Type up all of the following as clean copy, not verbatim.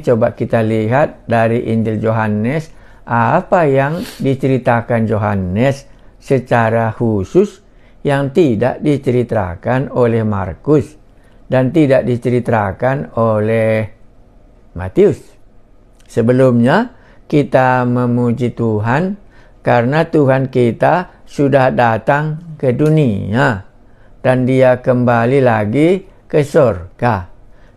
Coba kita lihat dari Injil Yohanes, apa yang diceritakan Yohanes secara khusus yang tidak diceritakan oleh Markus dan tidak diceritakan oleh Matius. Sebelumnya kita memuji Tuhan karena Tuhan kita sudah datang ke dunia dan Dia kembali lagi ke surga.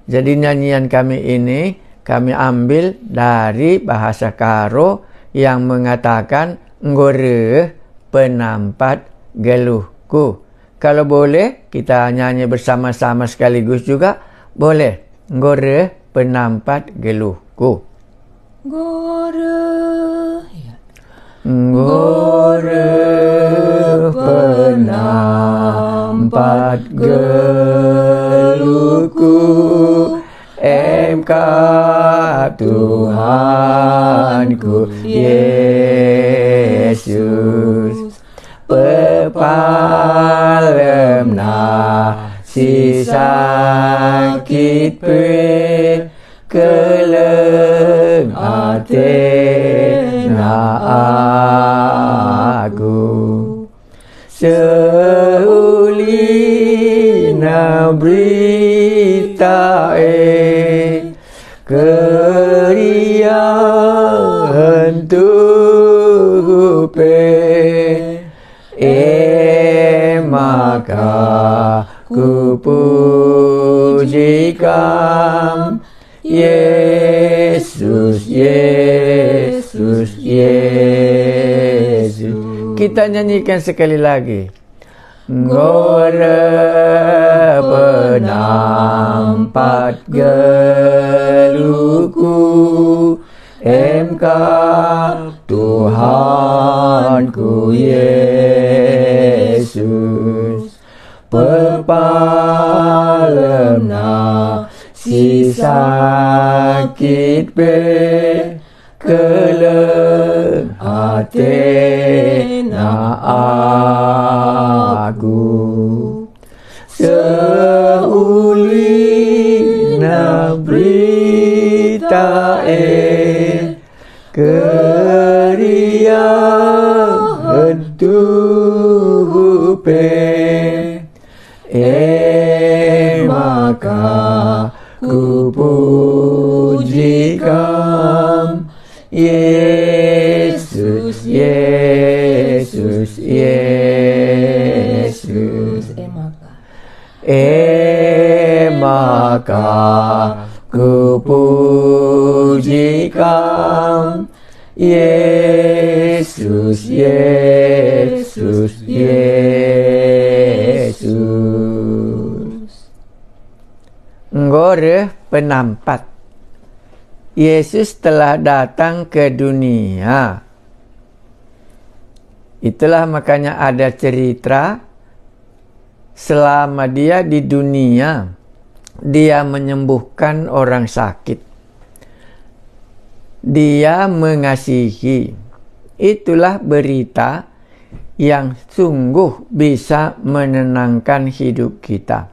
Jadi nyanyian kami ini kami ambil dari bahasa Karo yang mengatakan ngore penampat geluhku. Kalau boleh kita nyanyi bersama-sama sekaligus juga boleh. Ngore penampat geluhku. Ngore Ngore penampat geluhku, Engkau Tuhanku Yesus, pepalemna si sakit keleng atena aku, seulina berita keriahan tupe maka ku pujikan Yesus, Yesus, Yesus. Kita nyanyikan sekali lagi. Ngore penampat geluhku, Engkau Tuhanku Yesus, pepalemna si sakit keleng atena aku, seulina berita keriahan tupe maka ku pujikan Yesus, Yesus, Yesus. Maka ku pujikan Yesus, Yesus, Yesus. Ngore penampat. Yesus telah datang ke dunia. Itulah makanya ada cerita selama dia di dunia, dia menyembuhkan orang sakit. Dia mengasihi. Itulah berita yang sungguh bisa menenangkan hidup kita.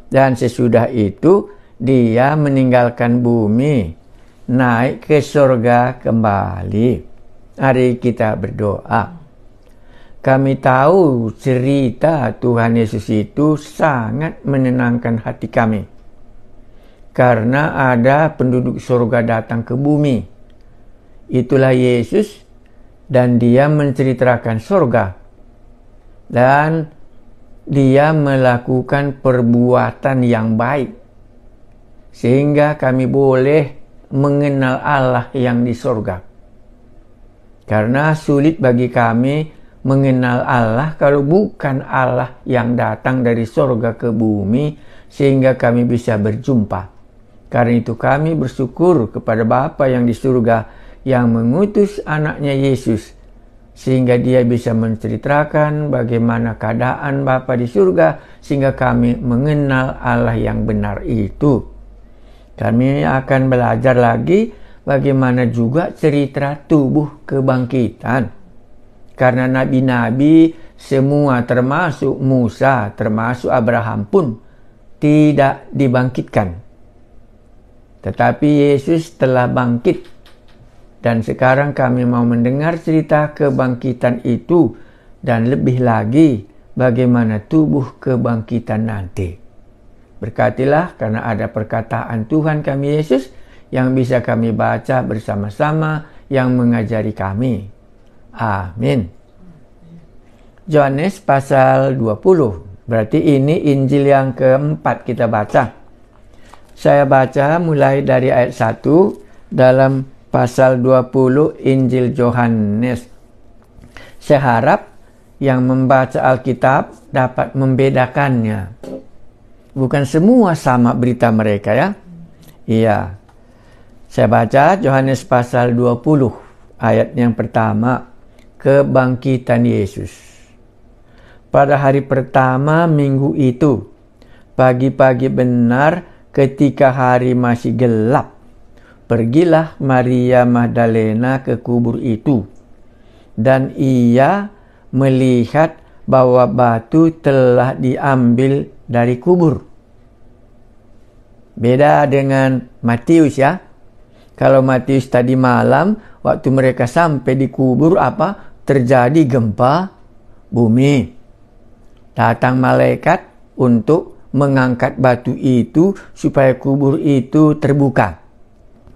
Dan sesudah itu dia meninggalkan bumi, naik ke surga kembali. Mari kita berdoa. Kami tahu cerita Tuhan Yesus itu sangat menenangkan hati kami. Karena ada penduduk surga datang ke bumi. Itulah Yesus dan dia menceritakan surga. Dan dia melakukan perbuatan yang baik. Sehingga kami boleh mengenal Allah yang di surga. Karena sulit bagi kami mengenal Allah kalau bukan Allah yang datang dari surga ke bumi sehingga kami bisa berjumpa. Karena itu kami bersyukur kepada Bapa yang di surga yang mengutus anaknya Yesus sehingga dia bisa menceritakan bagaimana keadaan Bapa di surga sehingga kami mengenal Allah yang benar itu. Kami akan belajar lagi bagaimana juga cerita tubuh kebangkitan. Karena nabi-nabi semua termasuk Musa, termasuk Abraham pun tidak dibangkitkan. Tetapi Yesus telah bangkit. Dan sekarang kami mau mendengar cerita kebangkitan itu dan lebih lagi bagaimana tubuh kebangkitan nanti. Berkatilah karena ada perkataan Tuhan kami Yesus yang bisa kami baca bersama-sama yang mengajari kami. Amin. Yohanes pasal 20. Berarti ini Injil yang keempat kita baca. Saya baca mulai dari ayat 1 dalam pasal 20 Injil Yohanes. Saya harap yang membaca Alkitab dapat membedakannya. Bukan semua sama berita mereka ya. Iya. Saya baca Yohanes pasal 20 ayat yang pertama. Kebangkitan Yesus. Pada hari pertama minggu itu, pagi-pagi benar ketika hari masih gelap, pergilah Maria Magdalena ke kubur itu, dan ia melihat bahwa batu telah diambil dari kubur. Beda dengan Matius ya. Kalau Matius tadi malam, waktu mereka sampai di kubur terjadi gempa bumi. Datang malaikat untuk mengangkat batu itu supaya kubur itu terbuka.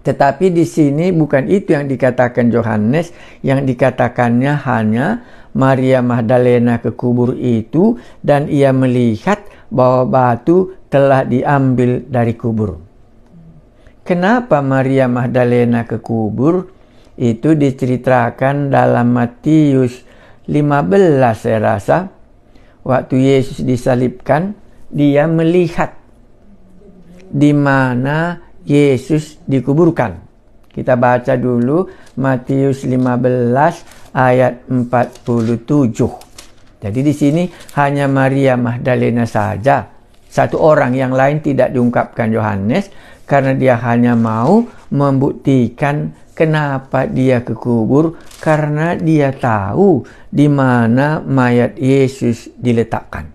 Tetapi di sini bukan itu yang dikatakan Yohanes. Yang dikatakannya hanya Maria Magdalena ke kubur itu dan ia melihat bahwa batu telah diambil dari kubur. Kenapa Maria Magdalena ke kubur? Itu diceritakan dalam Matius 15 saya rasa. Waktu Yesus disalibkan, dia melihat di mana Yesus dikuburkan. Kita baca dulu Matius 15 ayat 47. Jadi di sini hanya Maria Magdalena saja. Satu orang, yang lain tidak diungkapkan Yohanes karena dia hanya mau membuktikan kenapa dia ke kubur, karena dia tahu di mana mayat Yesus diletakkan.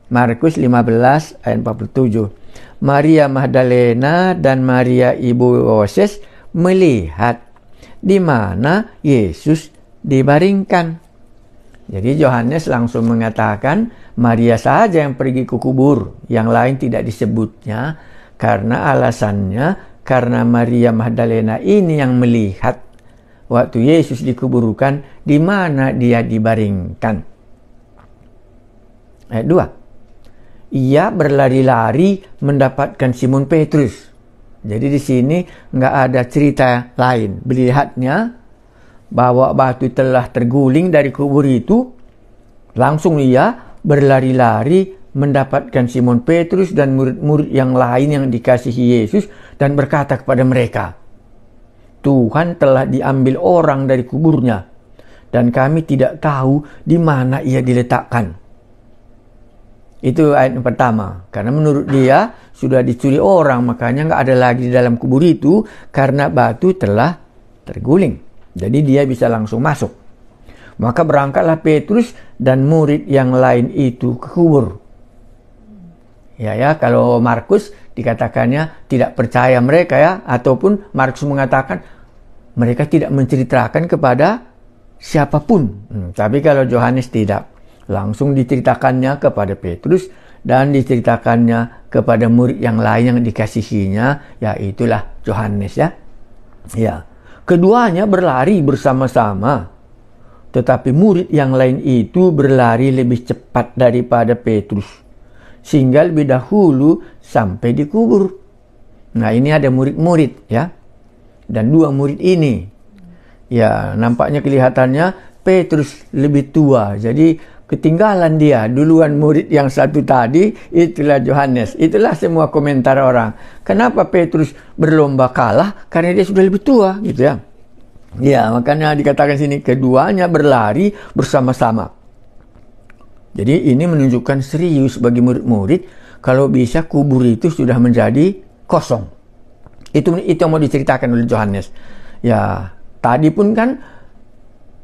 Markus 15 ayat 47. Maria Magdalena dan Maria ibu Yoses melihat di mana Yesus dibaringkan. Jadi Yohanes langsung mengatakan Maria saja yang pergi ke kubur, yang lain tidak disebutnya karena alasannya karena Maria Magdalena ini yang melihat waktu Yesus dikuburkan di mana dia dibaringkan. Ayat 2. Ia berlari-lari mendapatkan Simon Petrus. Jadi di sini nggak ada cerita lain. Melihatnya bahwa batu telah terguling dari kubur itu, langsung ia berlari-lari mendapatkan Simon Petrus dan murid-murid yang lain yang dikasihi Yesus dan berkata kepada mereka, Tuhan telah diambil orang dari kuburnya dan kami tidak tahu di mana ia diletakkan. Itu ayat yang pertama. Karena menurut dia sudah dicuri orang, makanya nggak ada lagi di dalam kubur itu karena batu telah terguling. Jadi dia bisa langsung masuk. Maka berangkatlah Petrus dan murid yang lain itu ke kubur. Ya, kalau Markus dikatakannya tidak percaya mereka ya, ataupun Markus mengatakan mereka tidak menceritakan kepada siapapun. Tapi kalau Yohanes tidak, langsung diceritakannya kepada Petrus dan diceritakannya kepada murid yang lain yang dikasihinya, yaitulah Yohanes ya. Ya, keduanya berlari bersama-sama, tetapi murid yang lain itu berlari lebih cepat daripada Petrus, sehingga lebih dahulu sampai di kubur. Nah, ini ada murid-murid ya. Dan dua murid ini, ya nampaknya kelihatannya Petrus lebih tua. Jadi ketinggalan dia duluan murid yang satu tadi, itulah Yohanes. Itulah semua komentar orang. Kenapa Petrus berlomba kalah? Karena dia sudah lebih tua gitu ya. Ya, makanya dikatakan sini keduanya berlari bersama-sama. Jadi ini menunjukkan serius bagi murid-murid kalau bisa kubur itu sudah menjadi kosong. Itu yang mau diceritakan oleh Yohanes. Ya, tadi pun kan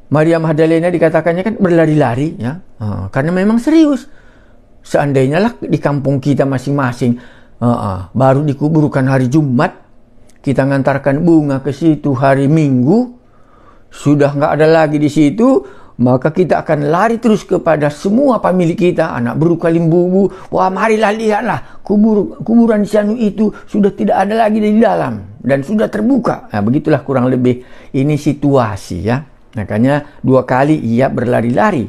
Maria Magdalena dikatakannya kan berlari-lari ya. Karena memang serius. Seandainya lah di kampung kita masing-masing Baru dikuburkan hari Jumat, kita ngantarkan bunga ke situ hari Minggu, sudah nggak ada lagi di situ, maka kita akan lari terus kepada semua pemilik kita, anak beruka limbubu. Wah, marilah lihatlah, kuburan Sianu itu sudah tidak ada lagi di dalam dan sudah terbuka. Nah, begitulah kurang lebih ini situasi ya. Makanya 2 kali ia berlari-lari.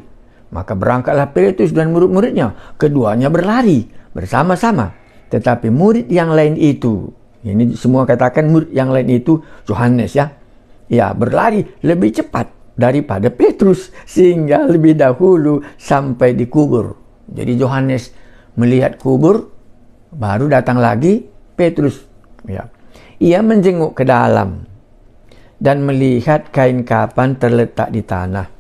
Maka berangkatlah Petrus dan murid-muridnya, keduanya berlari bersama-sama. Tetapi murid yang lain itu, ini semua katakan murid yang lain itu Yohanes ya. Ya, berlari lebih cepat daripada Petrus sehingga lebih dahulu sampai di kubur. Jadi Yohanes melihat kubur, baru datang lagi Petrus. Ya. Ia menjenguk ke dalam dan melihat kain kapan terletak di tanah.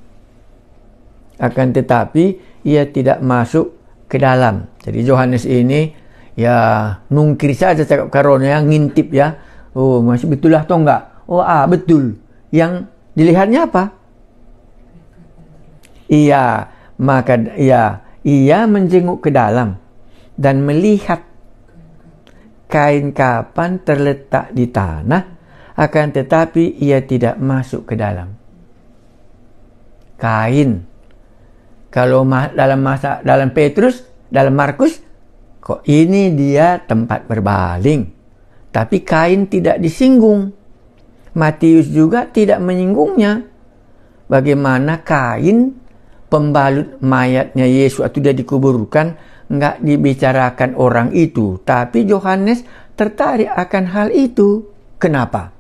Akan tetapi ia tidak masuk ke dalam. Jadi Yohanes ini ya nungkir saja cakap karonya, ngintip ya. Oh, masih betul lah atau enggak? Oh, betul. Yang dilihatnya apa? Ia menjenguk ke dalam dan melihat kain kapan terletak di tanah, akan tetapi ia tidak masuk ke dalam. Kain. Kalau dalam Petrus, dalam Markus, kok ini dia tempat berbaling, tapi kain tidak disinggung. Matius juga tidak menyinggungnya. Bagaimana kain pembalut mayatnya Yesus atau dia dikuburkan, nggak dibicarakan orang itu, tapi Yohanes tertarik akan hal itu. Kenapa?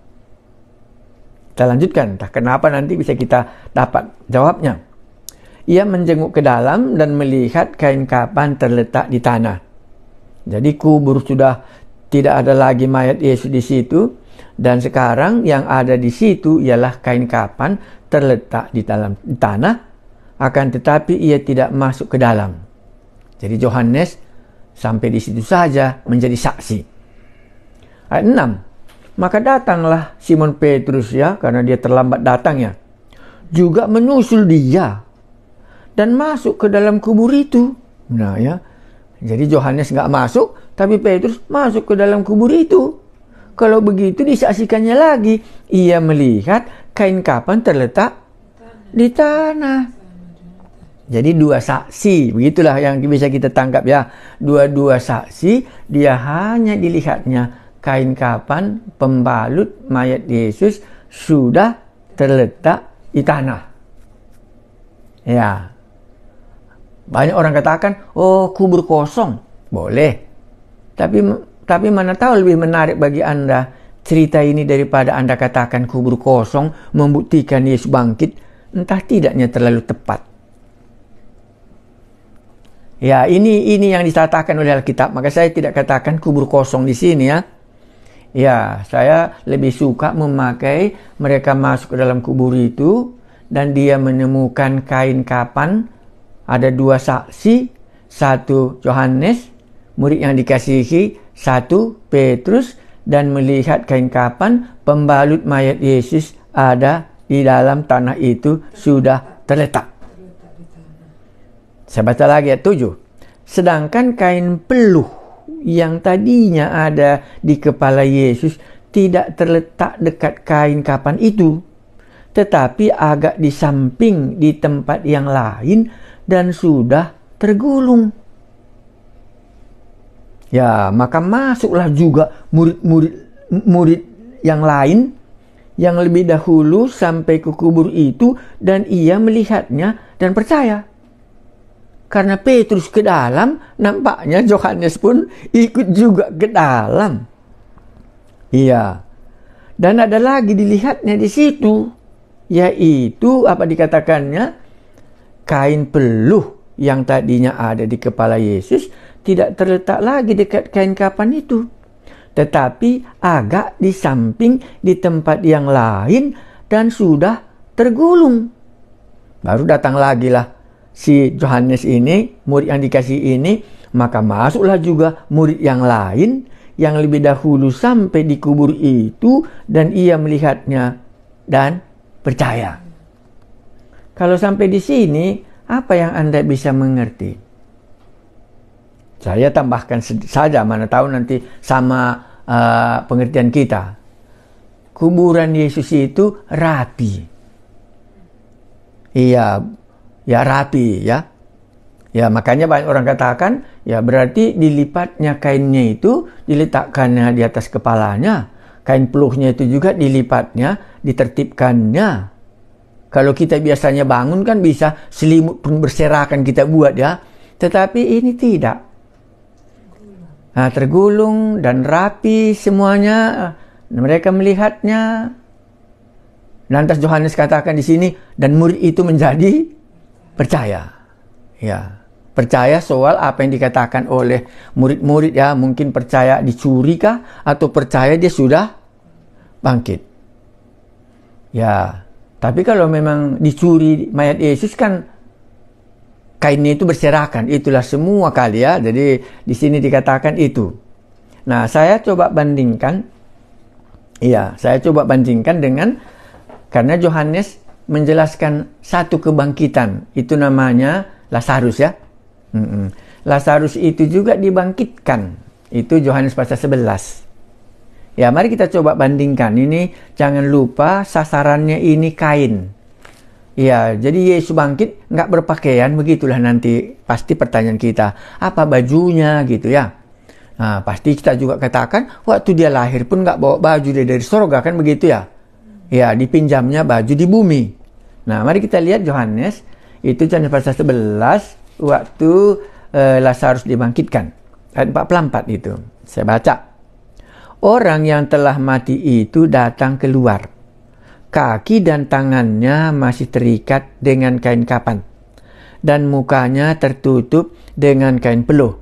Kita lanjutkan, entah kenapa nanti bisa kita dapat jawabnya. Ia menjenguk ke dalam dan melihat kain kapan terletak di tanah. Jadi kubur sudah tidak ada lagi mayat Yesus di situ, dan sekarang yang ada di situ ialah kain kapan terletak di dalam tanah, akan tetapi ia tidak masuk ke dalam. Jadi Yohanes sampai di situ saja menjadi saksi. Ayat 6. Maka datanglah Simon Petrus ya, karena dia terlambat datangnya, juga menyusul dia dan masuk ke dalam kubur itu. Nah ya, jadi Yohanes nggak masuk, tapi Petrus masuk ke dalam kubur itu. Kalau begitu disaksikannya lagi, ia melihat kain kapan terletak di tanah. Jadi 2 saksi, begitulah yang bisa kita tangkap ya. Dua saksi, dia hanya dilihatnya kain kapan pembalut mayat Yesus sudah terletak di tanah. Ya. Banyak orang katakan, oh kubur kosong. Boleh. Tapi mana tahu lebih menarik bagi Anda cerita ini daripada Anda katakan kubur kosong membuktikan Yesus bangkit. Entah tidaknya terlalu tepat. Ya, ini yang dikatakan oleh Alkitab. Maka saya tidak katakan kubur kosong di sini ya. Ya, saya lebih suka memakai mereka masuk ke dalam kubur itu dan dia menemukan kain kapan. Ada 2 saksi, 1 Yohanes, murid yang dikasihi, 1 Petrus, dan melihat kain kapan pembalut mayat Yesus ada di dalam tanah itu sudah terletak. Saya baca lagi ayat 7. Sedangkan kain peluh yang tadinya ada di kepala Yesus tidak terletak dekat kain kapan itu, tetapi agak di samping di tempat yang lain dan sudah tergulung. Ya, maka masuklah juga murid yang lain yang lebih dahulu sampai ke kubur itu, dan ia melihatnya dan percaya. Karena Petrus ke dalam, nampaknya Yohanes pun ikut juga ke dalam. Iya. Dan ada lagi dilihatnya di situ, yaitu apa dikatakannya? Kain peluh yang tadinya ada di kepala Yesus tidak terletak lagi dekat kain kapan itu, tetapi agak di samping di tempat yang lain dan sudah tergulung. Baru datang lagi lah si Yohanes ini, murid yang dikasih ini, maka masuklah juga murid yang lain yang lebih dahulu sampai di kubur itu, dan ia melihatnya dan percaya. Kalau sampai di sini, apa yang Anda bisa mengerti? Saya tambahkan saja, mana tahu nanti sama pengertian kita. Kuburan Yesus itu rapi. Iya, ya rapi ya. Ya makanya banyak orang katakan, ya berarti dilipatnya kainnya itu, diletakkannya di atas kepalanya. Kain peluhnya itu juga dilipatnya, ditertibkannya. Kalau kita biasanya bangun kan bisa selimut pun berserakan kita buat ya. Tetapi ini tidak. Nah, tergulung dan rapi semuanya. Mereka melihatnya. Lantas Yohanes katakan di sini, dan murid itu menjadi percaya. Ya, percaya soal apa yang dikatakan oleh murid-murid ya. Mungkin percaya dicuri kah? Atau percaya dia sudah bangkit. Ya, tapi kalau memang dicuri mayat Yesus kan kainnya itu berserakan. Itulah semua kali ya. Jadi di sini dikatakan itu. Nah, saya coba bandingkan. Iya, saya coba bandingkan dengan, karena Yohanes menjelaskan satu kebangkitan. Itu namanya Lazarus ya. Lazarus itu juga dibangkitkan. Itu Yohanes pasal 11. Ya, mari kita coba bandingkan. Ini jangan lupa sasarannya ini kain. Ya, jadi Yesus bangkit nggak berpakaian, begitulah nanti pasti pertanyaan kita. Apa bajunya gitu ya. Nah, pasti kita juga katakan waktu dia lahir pun nggak bawa baju dari sorga kan begitu ya. Ya, dipinjamnya baju di bumi. Nah, mari kita lihat Yohanes. Itu Yohanes pasal 11 waktu Lazarus dibangkitkan. Ayat 44 itu. Saya baca. Orang yang telah mati itu datang keluar. Kaki dan tangannya masih terikat dengan kain kapan. Dan mukanya tertutup dengan kain peluh.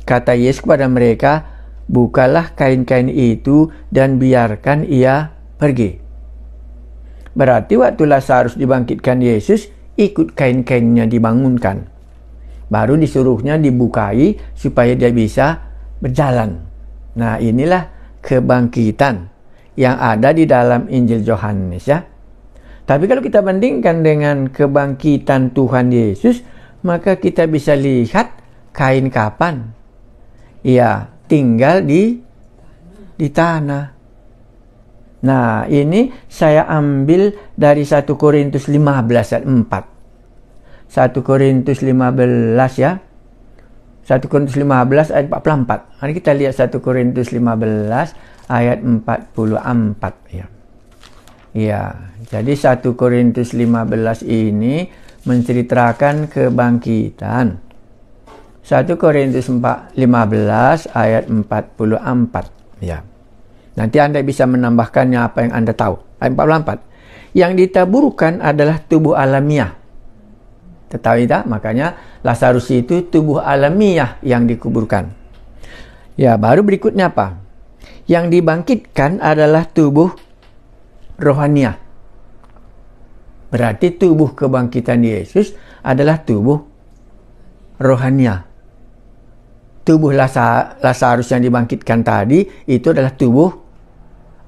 Kata Yesus kepada mereka, bukalah kain-kain itu dan biarkan ia pergi. Berarti waktu Lazarus dibangkitkan Yesus, ikut kain-kainnya dibangunkan. Baru disuruhnya dibukai supaya dia bisa berjalan. Nah, inilah kebangkitan yang ada di dalam Injil Yohanes ya. Tapi kalau kita bandingkan dengan kebangkitan Tuhan Yesus, maka kita bisa lihat kain kapan. Ya, tinggal di tanah. Nah, ini saya ambil dari 1 Korintus 15 ayat 4. 1 Korintus 15 ya. 1 Korintus 15 ayat 44. Mari kita lihat 1 Korintus 15 ayat 44 ya. Ya, jadi 1 Korintus 15 ini menceritakan kebangkitan. 1 Korintus 15 ayat 44 ya. Nanti Anda bisa menambahkannya apa yang Anda tahu. Ayat 44. Yang ditaburkan adalah tubuh alamiah. Ketahui tak? Makanya Lazarus itu tubuh alamiah yang dikuburkan. Ya, baru berikutnya apa? Yang dibangkitkan adalah tubuh rohania. Berarti tubuh kebangkitan Yesus adalah tubuh rohania. Tubuh Lazarus yang dibangkitkan tadi itu adalah tubuh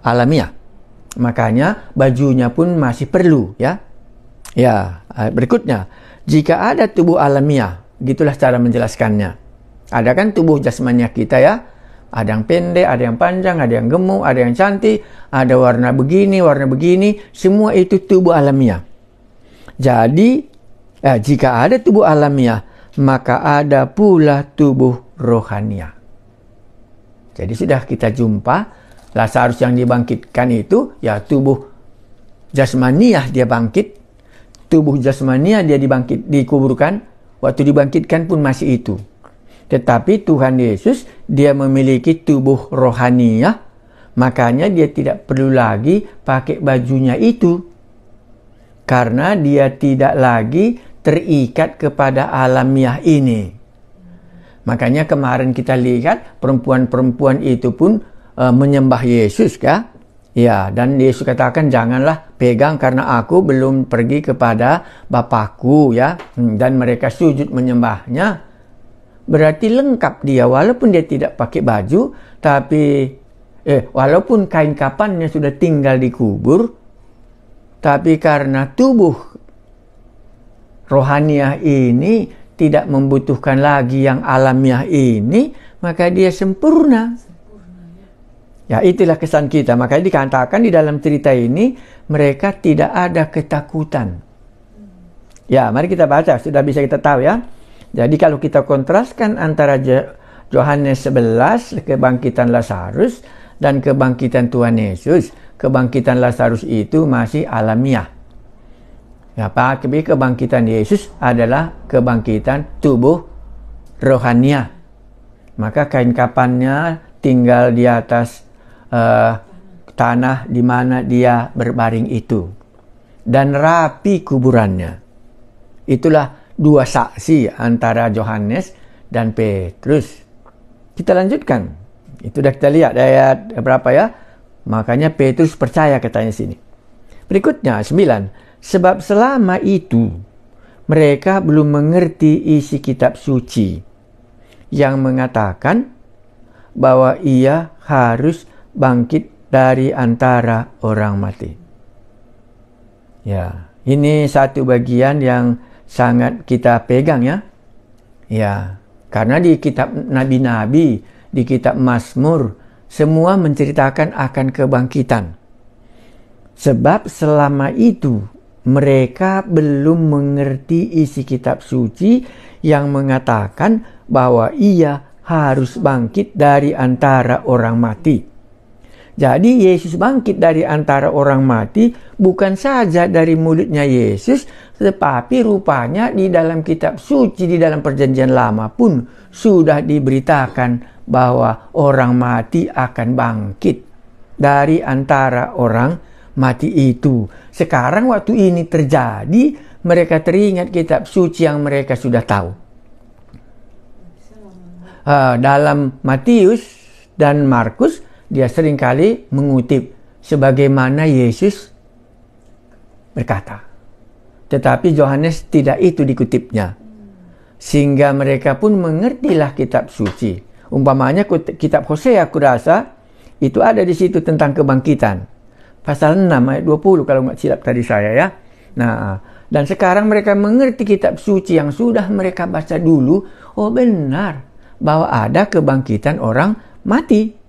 alamiah. Makanya bajunya pun masih perlu ya. Ya, berikutnya, jika ada tubuh alamiah, gitulah cara menjelaskannya. Ada kan tubuh jasmania kita ya. Ada yang pendek, ada yang panjang, ada yang gemuk, ada yang cantik, ada warna begini, semua itu tubuh alamiah. Jadi, jika ada tubuh alamiah, maka ada pula tubuh rohania. Jadi sudah kita jumpa Lazarus yang dibangkitkan itu ya tubuh jasmaniah dia bangkit, tubuh jasmaniah dia dikuburkan, waktu dibangkitkan pun masih itu. Tetapi Tuhan Yesus dia memiliki tubuh rohania, makanya dia tidak perlu lagi pakai bajunya itu. Karena dia tidak lagi terikat kepada alamiah ini. Makanya kemarin kita lihat perempuan-perempuan itu pun menyembah Yesus kah? Ya, dan Yesus katakan janganlah pegang karena aku belum pergi kepada Bapakku ya. Dan mereka sujud menyembahnya. Berarti lengkap dia walaupun dia tidak pakai baju, tapi walaupun kain kapannya sudah tinggal dikubur, tapi karena tubuh rohaniah ini tidak membutuhkan lagi yang alamiah ini, maka dia sempurna. Ya, itulah kesan kita. Makanya dikatakan di dalam cerita ini, mereka tidak ada ketakutan. Ya, mari kita baca. Sudah bisa kita tahu ya. Jadi kalau kita kontraskan antara Yohanes 11, kebangkitan Lazarus, dan kebangkitan Tuhan Yesus, kebangkitan Lazarus itu masih alamiah. Ya, tapi kebangkitan Yesus adalah kebangkitan tubuh rohania. Maka kain kapannya tinggal di atas tanah di mana dia berbaring itu. Dan rapi kuburannya. Itulah dua saksi antara Yohanes dan Petrus. Kita lanjutkan. Itu sudah kita lihat ayat berapa ya. Makanya Petrus percaya katanya sini. Berikutnya 9. Sebab selama itu mereka belum mengerti isi kitab suci yang mengatakan bahwa ia harus bangkit dari antara orang mati. Ya, ini satu bagian yang sangat kita pegang ya. Ya, karena di kitab nabi-nabi, di kitab Mazmur, semua menceritakan akan kebangkitan. Sebab selama itu mereka belum mengerti isi kitab suci yang mengatakan bahwa ia harus bangkit dari antara orang mati. Jadi Yesus bangkit dari antara orang mati bukan saja dari mulutnya Yesus, tetapi rupanya di dalam kitab suci, di dalam perjanjian lama pun sudah diberitakan bahwa orang mati akan bangkit dari antara orang mati itu. Sekarang waktu ini terjadi, mereka teringat kitab suci yang mereka sudah tahu. Dalam Matius dan Markus, dia seringkali mengutip sebagaimana Yesus berkata. Tetapi Yohanes tidak itu dikutipnya. Sehingga mereka pun mengertilah kitab suci. Umpamanya kitab Hosea, aku rasa itu ada di situ tentang kebangkitan. Pasal 6 ayat 20 kalau nggak silap tadi saya ya. Nah, dan sekarang mereka mengerti kitab suci yang sudah mereka baca dulu. Oh benar, bahwa ada kebangkitan orang mati.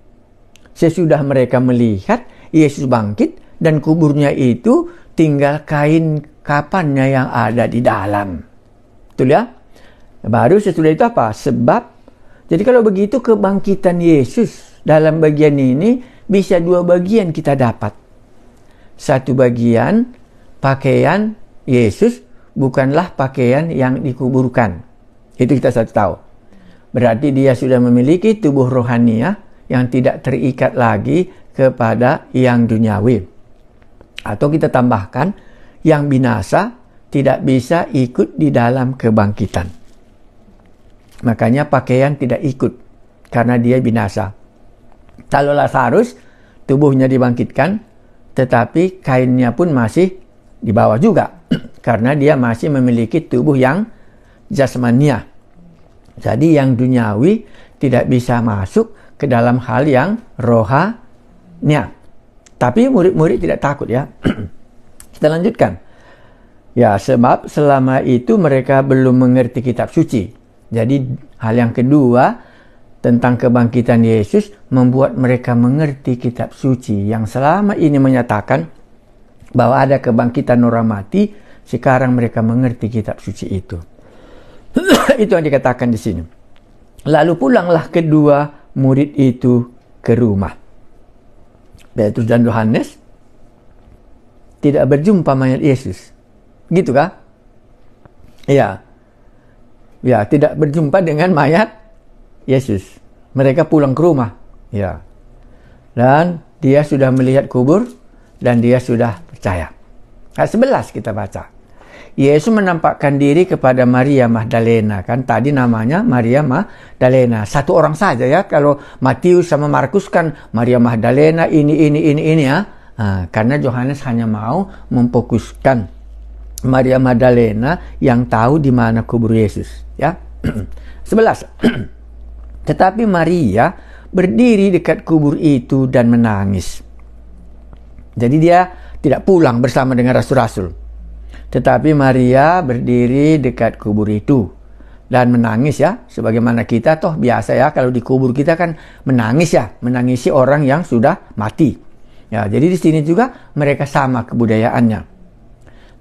Sesudah mereka melihat Yesus bangkit dan kuburnya itu tinggal kain kapannya yang ada di dalam. Betul ya? Baru sesudah itu apa? Sebab, jadi kalau begitu kebangkitan Yesus dalam bagian ini bisa dua bagian kita dapat. Satu bagian pakaian Yesus bukanlah pakaian yang dikuburkan. Itu kita satu tahu. Berarti dia sudah memiliki tubuh rohania yang tidak terikat lagi kepada yang duniawi. Atau kita tambahkan yang binasa tidak bisa ikut di dalam kebangkitan. Makanya pakaian tidak ikut karena dia binasa. Kalau Lazarus tubuhnya dibangkitkan, tetapi kainnya pun masih di bawah juga. Karena dia masih memiliki tubuh yang jasmania. Jadi yang duniawi tidak bisa masuk ke dalam hal yang rohania. Tapi murid-murid tidak takut ya. Kita lanjutkan. Ya, sebab selama itu mereka belum mengerti kitab suci. Jadi hal yang kedua tentang kebangkitan Yesus membuat mereka mengerti kitab suci yang selama ini menyatakan bahwa ada kebangkitan orang mati. Sekarang mereka mengerti kitab suci itu. Itu yang dikatakan di sini. Lalu pulanglah kedua murid itu ke rumah. Petrus dan Yohanes tidak berjumpa mayat Yesus. Gitu kah? Iya. Ya, tidak berjumpa dengan mayat Yesus. Mereka pulang ke rumah. Ya. Dan dia sudah melihat kubur dan dia sudah percaya. Ayat 11 kita baca. Yesus menampakkan diri kepada Maria Magdalena. Kan tadi namanya Maria Magdalena. Satu orang saja ya. Kalau Matius sama Markus kan Maria Magdalena ini ya. Karena Yohanes hanya mau memfokuskan Maria Magdalena yang tahu di mana kubur Yesus. Ya. 11. Tetapi Maria berdiri dekat kubur itu dan menangis. Jadi dia tidak pulang bersama dengan rasul-rasul. Tetapi Maria berdiri dekat kubur itu dan menangis ya, sebagaimana kita toh biasa ya, kalau dikubur kita kan menangis ya, menangisi orang yang sudah mati. Ya, jadi di sini juga mereka sama kebudayaannya.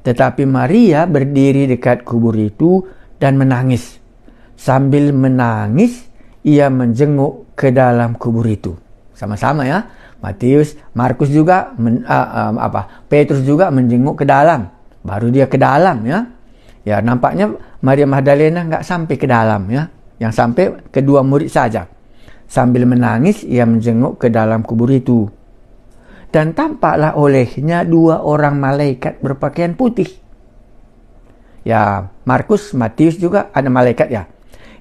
Tetapi Maria berdiri dekat kubur itu dan menangis. Sambil menangis, ia menjenguk ke dalam kubur itu. Sama-sama ya, Matius, Markus juga, Petrus juga menjenguk ke dalam. Baru dia ke dalam ya. Ya, nampaknya Maria Magdalena nggak sampai ke dalam ya. Yang sampai kedua murid saja. Sambil menangis, ia menjenguk ke dalam kubur itu. Dan tampaklah olehnya 2 orang malaikat berpakaian putih. Ya, Markus, Matius juga ada malaikat ya.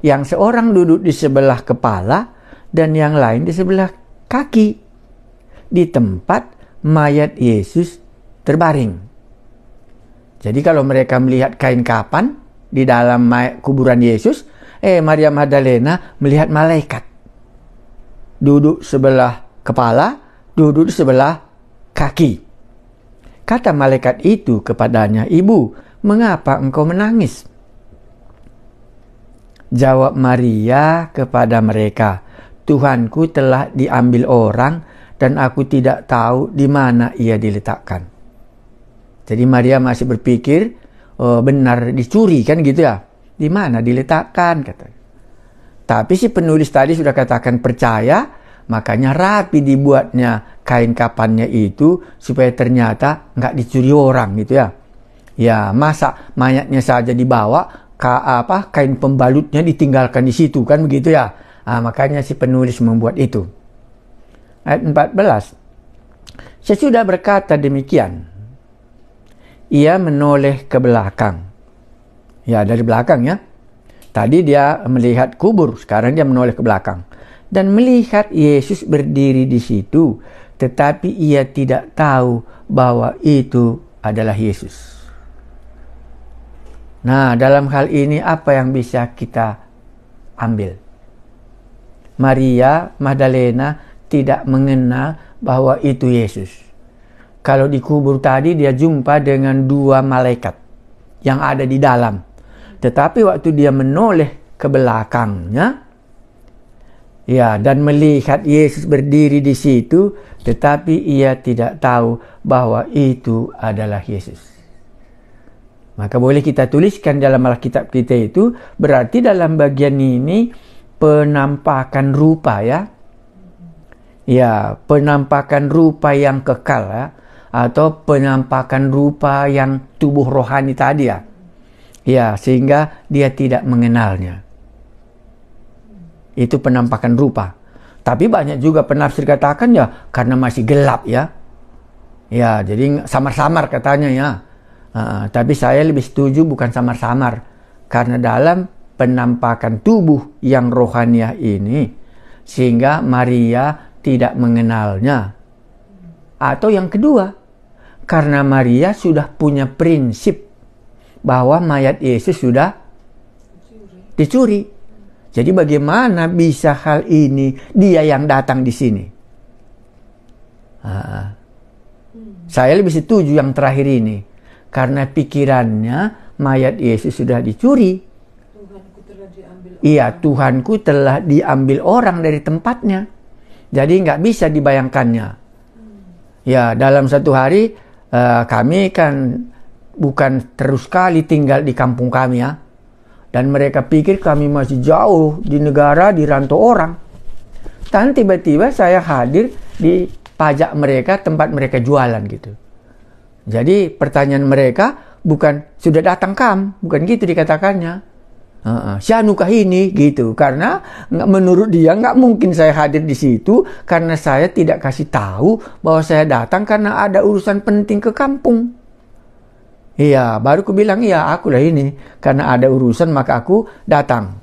Yang seorang duduk di sebelah kepala dan yang lain di sebelah kaki. Di tempat mayat Yesus terbaring. Jadi kalau mereka melihat kain kapan di dalam kuburan Yesus, Maria Magdalena melihat malaikat. Duduk sebelah kepala, duduk di sebelah kaki. Kata malaikat itu kepadanya, "Ibu, mengapa engkau menangis?" Jawab Maria kepada mereka, "Tuhanku telah diambil orang dan aku tidak tahu di mana ia diletakkan." Jadi Maria masih berpikir, benar dicuri kan gitu ya. Di mana diletakkan katanya. Tapi si penulis tadi sudah katakan percaya, makanya rapi dibuatnya kain kapannya itu supaya ternyata nggak dicuri orang gitu ya. Ya, masa mayatnya saja dibawa, kain pembalutnya ditinggalkan di situ kan begitu ya. Makanya si penulis membuat itu. Ayat 14. Sesudah berkata demikian, ia menoleh ke belakang. Ya, dari belakang ya. Tadi dia melihat kubur, sekarang dia menoleh ke belakang. Dan melihat Yesus berdiri di situ, tetapi ia tidak tahu bahwa itu adalah Yesus. Nah, dalam hal ini apa yang bisa kita ambil? Maria Magdalena tidak mengenal bahwa itu Yesus. Kalau di kubur tadi dia jumpa dengan 2 malaikat yang ada di dalam. Tetapi waktu dia menoleh ke belakangnya, ya, dan melihat Yesus berdiri di situ, tetapi ia tidak tahu bahwa itu adalah Yesus. Maka boleh kita tuliskan dalam Alkitab kita itu, berarti dalam bagian ini penampakan rupa ya. Ya, penampakan rupa yang kekal ya. Atau penampakan rupa yang tubuh rohani tadi ya. Ya, sehingga dia tidak mengenalnya. Itu penampakan rupa. Tapi banyak juga penafsir katakan ya, karena masih gelap ya. Ya, jadi samar-samar katanya ya. Tapi saya lebih setuju bukan samar-samar. Karena dalam penampakan tubuh yang rohaniah ini, sehingga Maria tidak mengenalnya. Atau yang kedua, karena Maria sudah punya prinsip bahwa mayat Yesus sudah dicuri. Jadi bagaimana bisa hal ini dia yang datang di sini? Saya lebih setuju yang terakhir ini. Karena pikirannya mayat Yesus sudah dicuri. Iya, Tuhanku telah diambil orang dari tempatnya. Jadi nggak bisa dibayangkannya. Ya, dalam satu hari kami kan bukan terus kali tinggal di kampung kami ya. Dan mereka pikir kami masih jauh di negara, di rantau orang. Dan tiba-tiba saya hadir di pajak mereka, tempat mereka jualan gitu. Jadi pertanyaan mereka bukan sudah datang kam, bukan gitu dikatakannya. Sianukah ini gitu, karena menurut dia nggak mungkin saya hadir di situ karena saya tidak kasih tahu bahwa saya datang karena ada urusan penting ke kampung. Iya, baru aku bilang iya akulah ini karena ada urusan maka aku datang.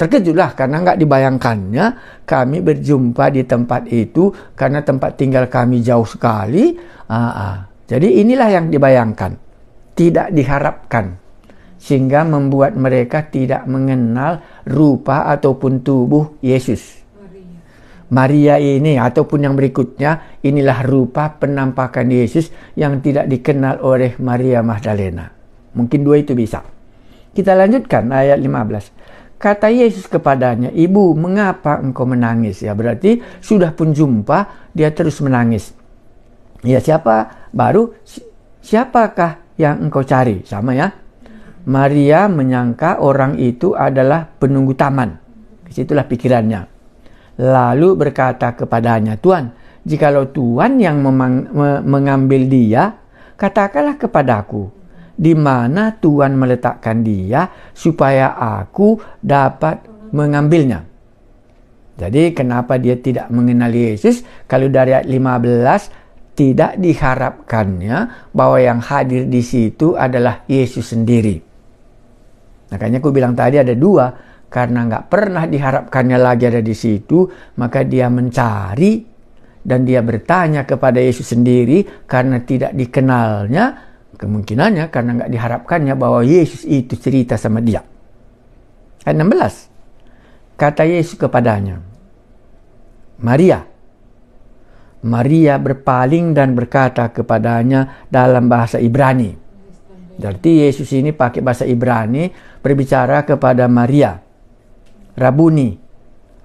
Terkejutlah karena nggak dibayangkannya kami berjumpa di tempat itu karena tempat tinggal kami jauh sekali. Jadi inilah yang dibayangkan, tidak diharapkan. Sehingga membuat mereka tidak mengenal rupa ataupun tubuh Yesus. Maria ini ataupun yang berikutnya, inilah rupa penampakan Yesus yang tidak dikenal oleh Maria Magdalena. Mungkin 2 itu bisa. Kita lanjutkan ayat 15. Kata Yesus kepadanya, "Ibu, mengapa engkau menangis?" Ya, berarti sudah pun jumpa, dia terus menangis. Ya, siapakah yang engkau cari? Sama ya. Maria menyangka orang itu adalah penunggu taman. Disitulah pikirannya. Lalu berkata kepadanya, "Tuan, jikalau Tuan yang mengambil dia, katakanlah kepadaku, di mana Tuan meletakkan dia, supaya aku dapat mengambilnya." Jadi kenapa dia tidak mengenal Yesus? Kalau dari ayat 15, tidak diharapkannya bahwa yang hadir di situ adalah Yesus sendiri. Makanya aku bilang tadi ada dua, karena nggak pernah diharapkannya lagi ada di situ, maka dia mencari dan dia bertanya kepada Yesus sendiri karena tidak dikenalnya, kemungkinannya karena nggak diharapkannya bahwa Yesus itu cerita sama dia. Ayat 16, kata Yesus kepadanya, "Maria." Maria berpaling dan berkata kepadanya dalam bahasa Ibrani. Berarti Yesus ini pakai bahasa Ibrani berbicara kepada Maria. Rabuni,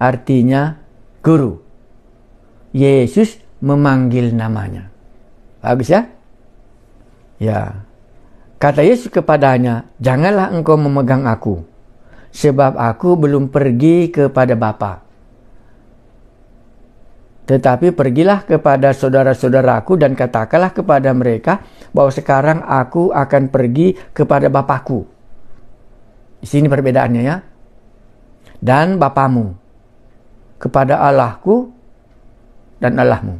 artinya guru. Yesus memanggil namanya. Bagus ya? Ya. Kata Yesus kepadanya, "Janganlah engkau memegang aku, sebab aku belum pergi kepada Bapa. Tetapi pergilah kepada saudara-saudaraku dan katakanlah kepada mereka bahwa sekarang aku akan pergi kepada Bapakku." Di sini perbedaannya ya. "Dan Bapamu, kepada Allahku dan Allahmu."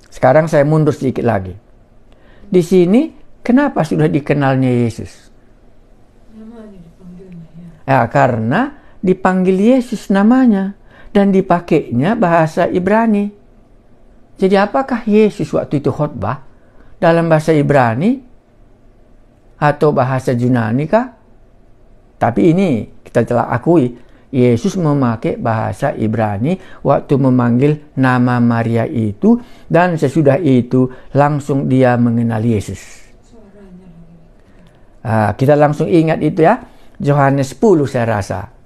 Sekarang saya mundur sedikit lagi. Di sini kenapa sudah dikenalnya Yesus? Ya, karena dipanggil Yesus namanya. Dan dipakainya bahasa Ibrani. Jadi apakah Yesus waktu itu khotbah dalam bahasa Ibrani atau bahasa Yunani kah? Tapi ini kita telah akui, Yesus memakai bahasa Ibrani waktu memanggil nama Maria itu, dan sesudah itu langsung dia mengenal Yesus. Kita langsung ingat itu ya, Yohanes 10 saya rasa.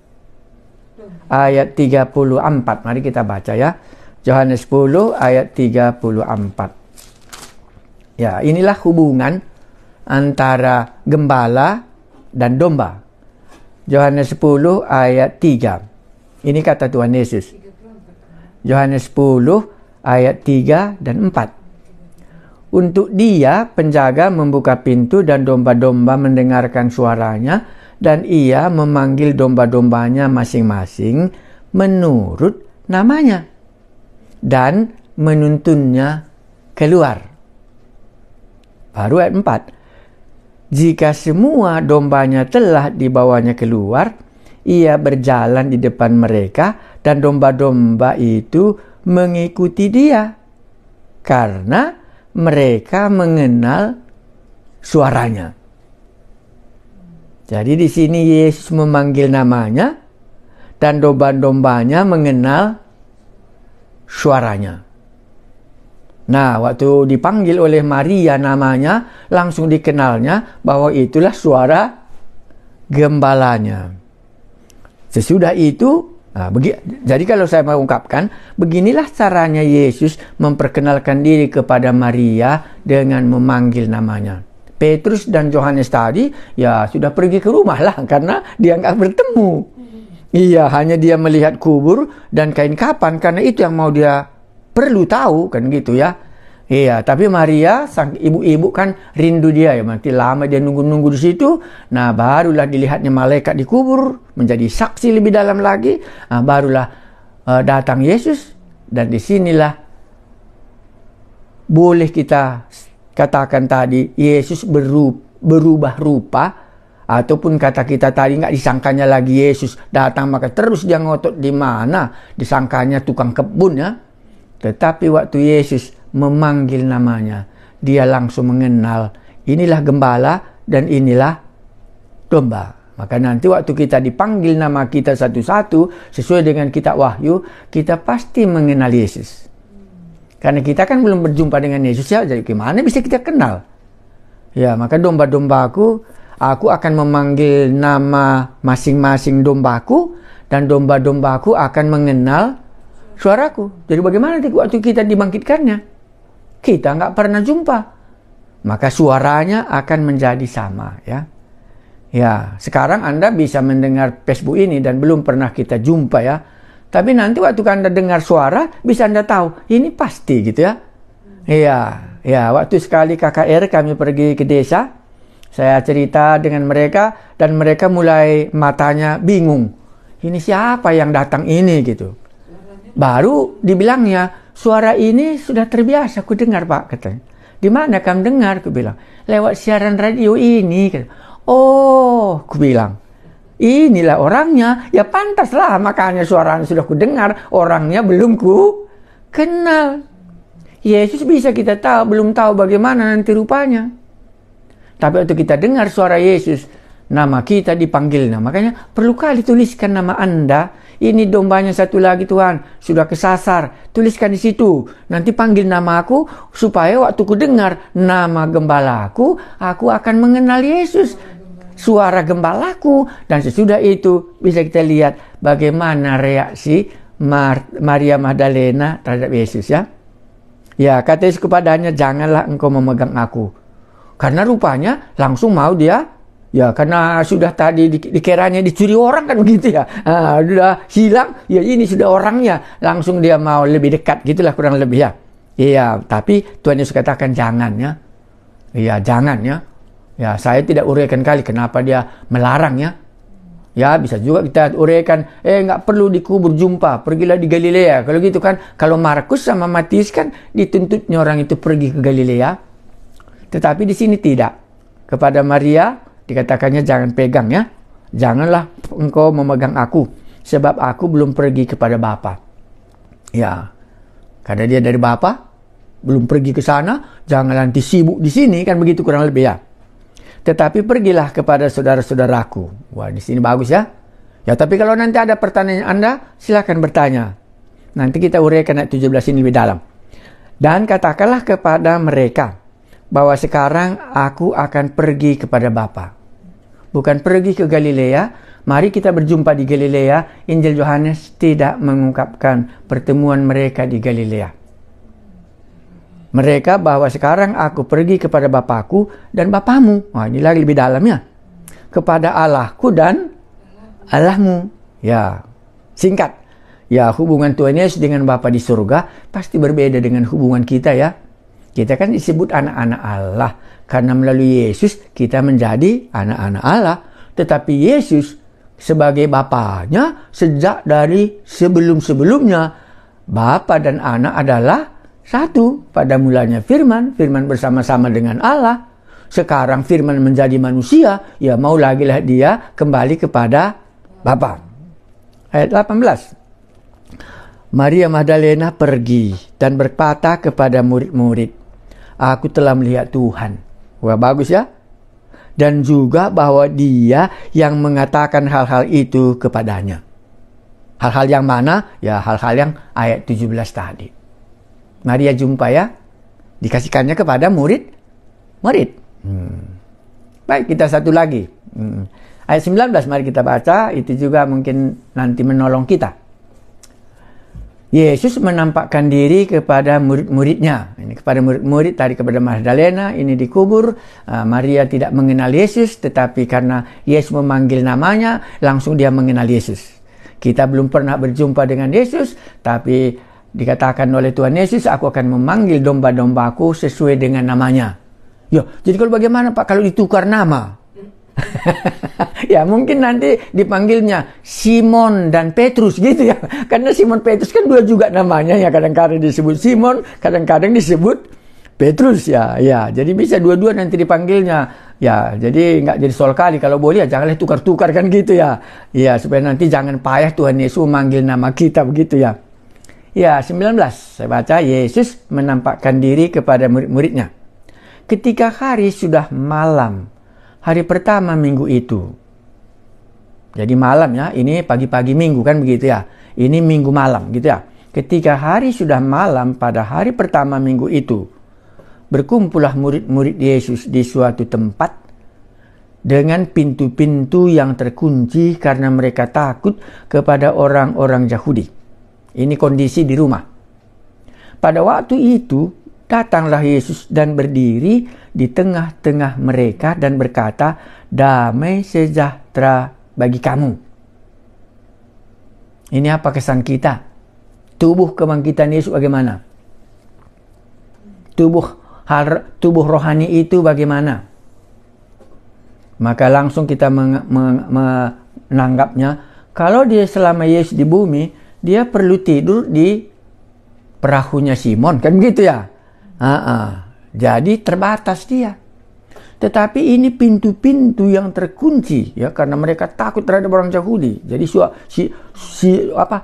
Ayat 34. Mari kita baca ya. Yohanes 10 ayat 34. Ya, inilah hubungan antara gembala dan domba. Yohanes 10 ayat 3. Ini kata Tuhan Yesus. Yohanes 10 ayat 3 dan 4. "Untuk dia penjaga membuka pintu dan domba-domba mendengarkan suaranya, dan ia memanggil domba-dombanya masing-masing menurut namanya dan menuntunnya keluar." Baru ayat 4. "Jika semua dombanya telah dibawanya keluar, ia berjalan di depan mereka dan domba-domba itu mengikuti dia karena mereka mengenal suaranya." Jadi di sini Yesus memanggil namanya dan domba-dombanya mengenal suaranya. Nah, waktu dipanggil oleh Maria namanya, langsung dikenalnya bahwa itulah suara gembalanya. Sesudah itu, jadi kalau saya mau ungkapkan, beginilah caranya Yesus memperkenalkan diri kepada Maria dengan memanggil namanya. Petrus dan Yohanes tadi ya sudah pergi ke rumah lah karena dia nggak bertemu. Iya, hanya dia melihat kubur dan kain kafan karena itu yang mau dia perlu tahu kan gitu ya. Iya, tapi Maria sang ibu-ibu kan rindu dia ya, nanti lama dia nunggu-nunggu di situ. Nah, barulah dilihatnya malaikat di kubur, menjadi saksi lebih dalam lagi. Nah, barulah datang Yesus, dan disinilah boleh kita katakan tadi Yesus berubah rupa, ataupun kata kita tadi nggak disangkanya lagi Yesus datang maka terus dia ngotot di mana, disangkanya tukang kebun ya. Tetapi waktu Yesus memanggil namanya, dia langsung mengenal inilah gembala dan inilah domba. Maka nanti waktu kita dipanggil nama kita satu-satu sesuai dengan kitab Wahyu, kita pasti mengenal Yesus. Karena kita kan belum berjumpa dengan Yesus ya, jadi gimana bisa kita kenal? Ya, maka domba-dombaku Aku akan memanggil nama masing-masing dombaku, dan domba-dombaku akan mengenal suaraku. Jadi bagaimana waktu kita dibangkitkannya? Kita nggak pernah jumpa. Maka suaranya akan menjadi sama, ya. Ya, sekarang Anda bisa mendengar Facebook ini dan belum pernah kita jumpa, ya. Tapi nanti waktu Anda dengar suara, bisa Anda tahu, ini pasti gitu, ya. Iya, ya, waktu sekali KKR kami pergi ke desa, saya cerita dengan mereka dan mereka mulai matanya bingung. Ini siapa yang datang ini gitu. Baru dibilangnya, suara ini sudah terbiasa ku dengar, Pak, katanya. Di mana kamu dengar? Ku bilang, lewat siaran radio ini. Oh, ku bilang, inilah orangnya. Ya pantaslah, makanya suaranya sudah ku dengar, orangnya belum ku kenal. Yesus bisa kita tahu, belum tahu bagaimana nanti rupanya. Tapi waktu kita dengar suara Yesus, nama kita dipanggil. Nah, makanya perlu kali tuliskan nama Anda. Ini dombanya satu lagi, Tuhan. Sudah kesasar. Tuliskan di situ. Nanti panggil nama aku, supaya waktu ku dengar nama gembalaku, aku akan mengenal Yesus. Suara gembalaku. Dan sesudah itu bisa kita lihat bagaimana reaksi Maria Magdalena terhadap Yesus, ya. Ya, kata Yesus kepadanya, janganlah engkau memegang aku. Karena rupanya langsung mau dia, ya karena sudah tadi dikiranya dicuri orang kan begitu ya. Sudah hilang, ya ini sudah orangnya. Langsung dia mau lebih dekat, gitulah kurang lebih ya. Iya, tapi Tuhan Yesus katakan jangan ya. Iya, jangan ya. Ya, saya tidak uraikan kali kenapa dia melarang ya. Ya, bisa juga kita uraikan, nggak perlu dikubur, jumpa, pergilah di Galilea. Kalau gitu kan, kalau Markus sama Matius kan dituntutnya orang itu pergi ke Galilea. Tetapi di sini tidak. Kepada Maria dikatakannya jangan pegang ya. Janganlah engkau memegang aku, sebab aku belum pergi kepada Bapa. Ya, karena dia dari Bapa, belum pergi ke sana, janganlah nanti sibuk di sini, kan begitu kurang lebih ya. Tetapi pergilah kepada saudara-saudaraku. Wah, di sini bagus ya. Ya, tapi kalau nanti ada pertanyaan Anda, silakan bertanya. Nanti kita uraikan ayat 17 ini lebih dalam. Dan katakanlah kepada mereka bahwa sekarang aku akan pergi kepada Bapa. Bukan pergi ke Galilea. Mari kita berjumpa di Galilea. Injil Yohanes tidak mengungkapkan pertemuan mereka di Galilea. Mereka bahwa sekarang aku pergi kepada Bapakku dan Bapamu. Wah, ini lagi lebih dalamnya. Kepada Allahku dan Allahmu. Ya, singkat. Ya, hubungan Tuhan Yesus dengan Bapa di surga pasti berbeda dengan hubungan kita ya. Kita kan disebut anak-anak Allah. Karena melalui Yesus kita menjadi anak-anak Allah. Tetapi Yesus sebagai Bapanya sejak dari sebelum-sebelumnya. Bapa dan anak adalah satu. Pada mulanya Firman bersama-sama dengan Allah. Sekarang Firman menjadi manusia. Ya mau lagi lah dia kembali kepada Bapa. Ayat 18. Maria Magdalena pergi dan berkata kepada murid-murid, aku telah melihat Tuhan. Wah, bagus ya. Dan juga bahwa dia yang mengatakan hal-hal itu kepadanya. Hal-hal yang mana? Ya, hal-hal yang ayat 17 tadi. Maria jumpa ya. Dikasihkannya kepada murid. Baik, kita satu lagi. Ayat 19 mari kita baca. Itu juga mungkin nanti menolong kita. Yesus menampakkan diri kepada murid-muridnya. Ini kepada murid-murid tadi kepada Magdalena, ini dikubur. Maria tidak mengenal Yesus, tetapi karena Yesus memanggil namanya, langsung dia mengenal Yesus. Kita belum pernah berjumpa dengan Yesus, tapi dikatakan oleh Tuhan Yesus, aku akan memanggil domba-dombaku sesuai dengan namanya. Jadi kalau bagaimana Pak kalau ditukar nama? Ya mungkin nanti dipanggilnya Simon dan Petrus gitu ya. Karena Simon Petrus kan dua juga namanya ya. Kadang-kadang disebut Simon, kadang-kadang disebut Petrus ya. Ya, jadi bisa dua-dua nanti dipanggilnya. Ya, jadi nggak jadi soal kali. Kalau boleh ya janganlah tukar-tukar kan gitu ya. Ya, supaya nanti jangan payah Tuhan Yesus memanggil nama kita begitu ya. Ya, 19 saya baca, Yesus menampakkan diri kepada murid-muridnya. Ketika hari sudah malam, hari pertama minggu itu. Jadi malam ya, ini pagi-pagi minggu kan begitu ya. Ini minggu malam gitu ya. Ketika hari sudah malam pada hari pertama minggu itu, berkumpullah murid-murid Yesus di suatu tempat dengan pintu-pintu yang terkunci karena mereka takut kepada orang-orang Yahudi. Ini kondisi di rumah. Pada waktu itu, datanglah Yesus dan berdiri di tengah-tengah mereka dan berkata, "Damai sejahtera bagi kamu." Ini apa kesan kita? Tubuh kebangkitan Yesus bagaimana? Tubuh rohani itu bagaimana? Maka langsung kita menanggapnya, kalau dia selama Yesus di bumi, dia perlu tidur di perahunya Simon, kan begitu ya? Jadi terbatas dia. Tetapi ini pintu-pintu yang terkunci, ya, karena mereka takut terhadap orang Yahudi. Jadi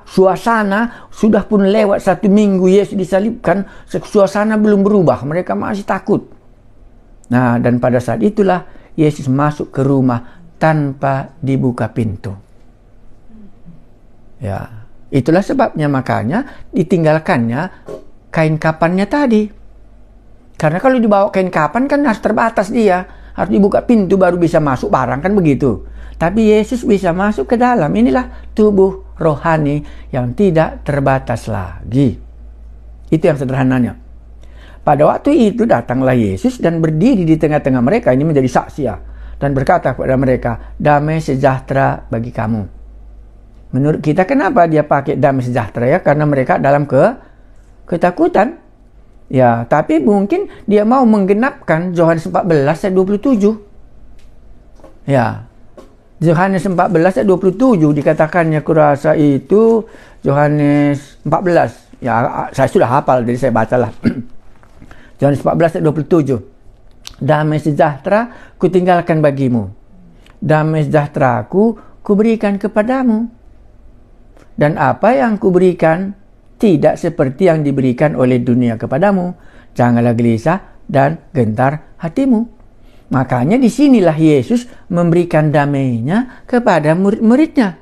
suasana sudah pun lewat 1 minggu Yesus disalibkan, suasana belum berubah, mereka masih takut. Nah, dan pada saat itulah Yesus masuk ke rumah tanpa dibuka pintu. Ya, itulah sebabnya makanya ditinggalkannya kain kapannya tadi. Karena kalau dibawa kain kapan kan harus terbatas dia. Harus dibuka pintu baru bisa masuk barang, kan begitu. Tapi Yesus bisa masuk ke dalam. Inilah tubuh rohani yang tidak terbatas lagi. Itu yang sederhananya. Pada waktu itu datanglah Yesus dan berdiri di tengah-tengah mereka. Ini menjadi saksi ya. Dan berkata kepada mereka, "Damai sejahtera bagi kamu." Menurut kita kenapa dia pakai damai sejahtera ya? Karena mereka dalam ketakutan. Ya, tapi mungkin dia mau menggenapkan Yohanes 14 ayat 27. Ya. Yohanes 14 ayat 27 dikatakannya, kurasa itu Yohanes 14. Ya, saya sudah hafal jadi saya bacalah. Yohanes 14 ayat 27. "Damai sejahtera kutinggalkan bagimu. Damai sejahteraku kuberikan kepadamu. Dan apa yang kuberikan tidak seperti yang diberikan oleh dunia kepadamu. Janganlah gelisah dan gentar hatimu." Makanya disinilah Yesus memberikan damainya kepada murid-muridnya.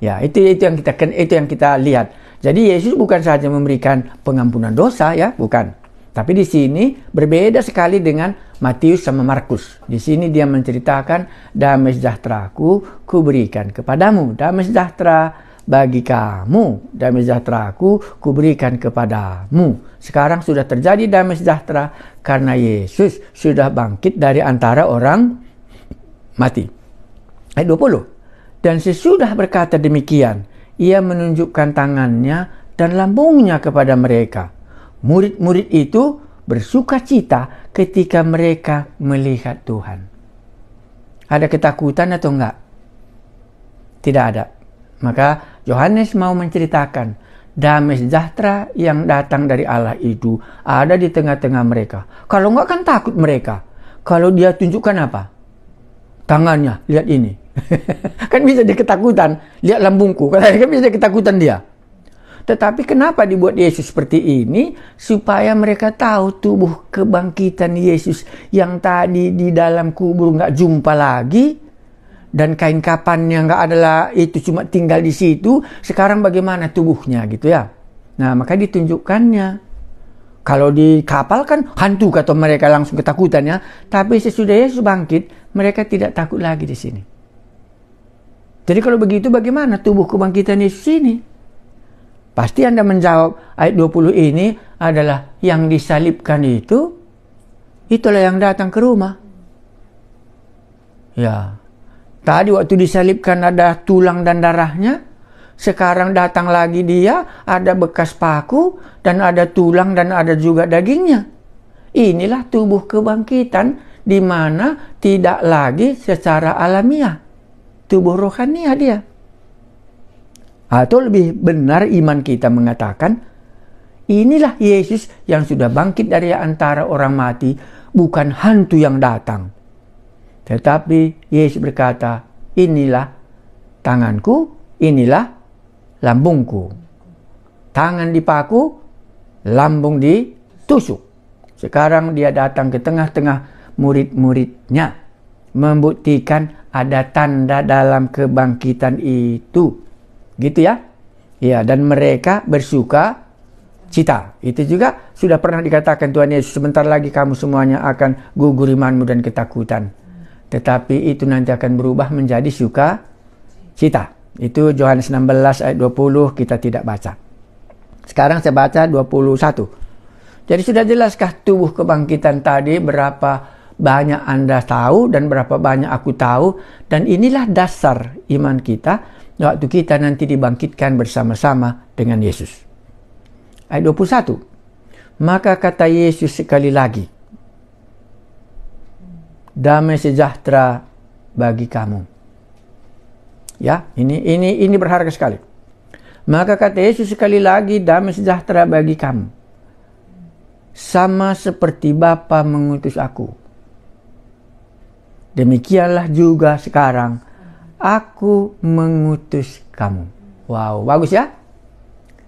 Ya, itu yang kita lihat. Jadi Yesus bukan saja memberikan pengampunan dosa, ya, bukan. Tapi di sini berbeda sekali dengan Matius sama Markus. Di sini dia menceritakan, "Damai sejahteraku kuberikan kepadamu. Damai sejahtera bagi kamu. Damai sejahteraku kuberikan kepadamu." Sekarang sudah terjadi damai sejahtera karena Yesus sudah bangkit dari antara orang mati. Ayat 20. "Dan sesudah berkata demikian, ia menunjukkan tangannya dan lambungnya kepada mereka. Murid-murid itu bersuka cita ketika mereka melihat Tuhan." Ada ketakutan atau enggak? Tidak ada. Maka Yohanes mau menceritakan damai sejahtera yang datang dari Allah itu ada di tengah-tengah mereka. Kalau enggak kan takut mereka. Kalau dia tunjukkan apa? Tangannya, lihat ini. Kan bisa dia ketakutan. Lihat lambungku, kan bisa dia ketakutan dia. Tetapi kenapa dibuat Yesus seperti ini? Supaya mereka tahu tubuh kebangkitan Yesus yang tadi di dalam kubur nggak jumpa lagi. Dan kain kapannya nggak adalah itu, cuma tinggal di situ. Sekarang bagaimana tubuhnya gitu ya. Nah, maka ditunjukkannya. Kalau di kapal kan hantu kata mereka langsung ketakutan ya. Tapi sesudah Yesus bangkit, mereka tidak takut lagi di sini. Jadi kalau begitu bagaimana tubuh kebangkitan Yesus ini? Pasti Anda menjawab, ayat 20 ini adalah yang disalibkan itu, itulah yang datang ke rumah. Ya, tadi waktu disalibkan ada tulang dan darahnya, sekarang datang lagi dia, ada bekas paku, dan ada tulang dan ada juga dagingnya. Inilah tubuh kebangkitan, di mana tidak lagi secara alamiah. Tubuh rohania dia. Atau lebih benar iman kita mengatakan, inilah Yesus yang sudah bangkit dari antara orang mati, bukan hantu yang datang. Tetapi Yesus berkata, inilah tanganku, inilah lambungku. Tangan dipaku, lambung ditusuk. Sekarang dia datang ke tengah-tengah murid-muridnya, membuktikan ada tanda dalam kebangkitan itu. Gitu ya. Ya, dan mereka bersuka cita. Itu juga sudah pernah dikatakan Tuhan Yesus, sebentar lagi kamu semuanya akan gugur imanmu dan ketakutan. tetapi itu nanti akan berubah menjadi sukacita. Itu Yohanes 16 ayat 20 kita tidak baca. Sekarang saya baca 21. Jadi sudah jelaskah tubuh kebangkitan tadi, berapa banyak Anda tahu dan berapa banyak aku tahu, dan inilah dasar iman kita waktu kita nanti dibangkitkan bersama-sama dengan Yesus. Ayat 21. Maka kata Yesus sekali lagi, damai sejahtera bagi kamu. Ya, ini berharga sekali. Maka kata Yesus sekali lagi, damai sejahtera bagi kamu. Sama seperti Bapa mengutus aku, demikianlah juga sekarang aku mengutus kamu. Wow, bagus ya?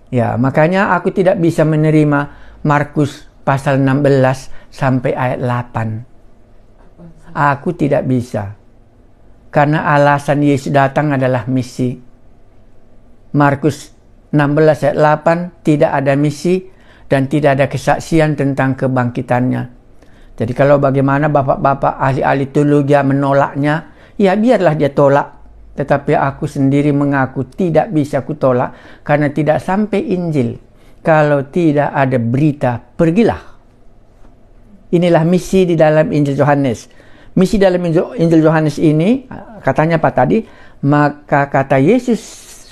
Ya, makanya aku tidak bisa menerima Markus pasal 16 sampai ayat 8. Aku tidak bisa. Karena alasan Yesus datang adalah misi. Markus 16 ayat 8 tidak ada misi dan tidak ada kesaksian tentang kebangkitannya. Jadi kalau bagaimana bapak-bapak ahli-ahli teologi menolaknya, ya biarlah dia tolak. Tetapi aku sendiri mengaku tidak bisa kutolak karena tidak sampai Injil. Kalau tidak ada berita, pergilah. Inilah misi di dalam Injil Yohanes. Misi dalam Injil Yohanes ini, katanya apa tadi? Maka kata Yesus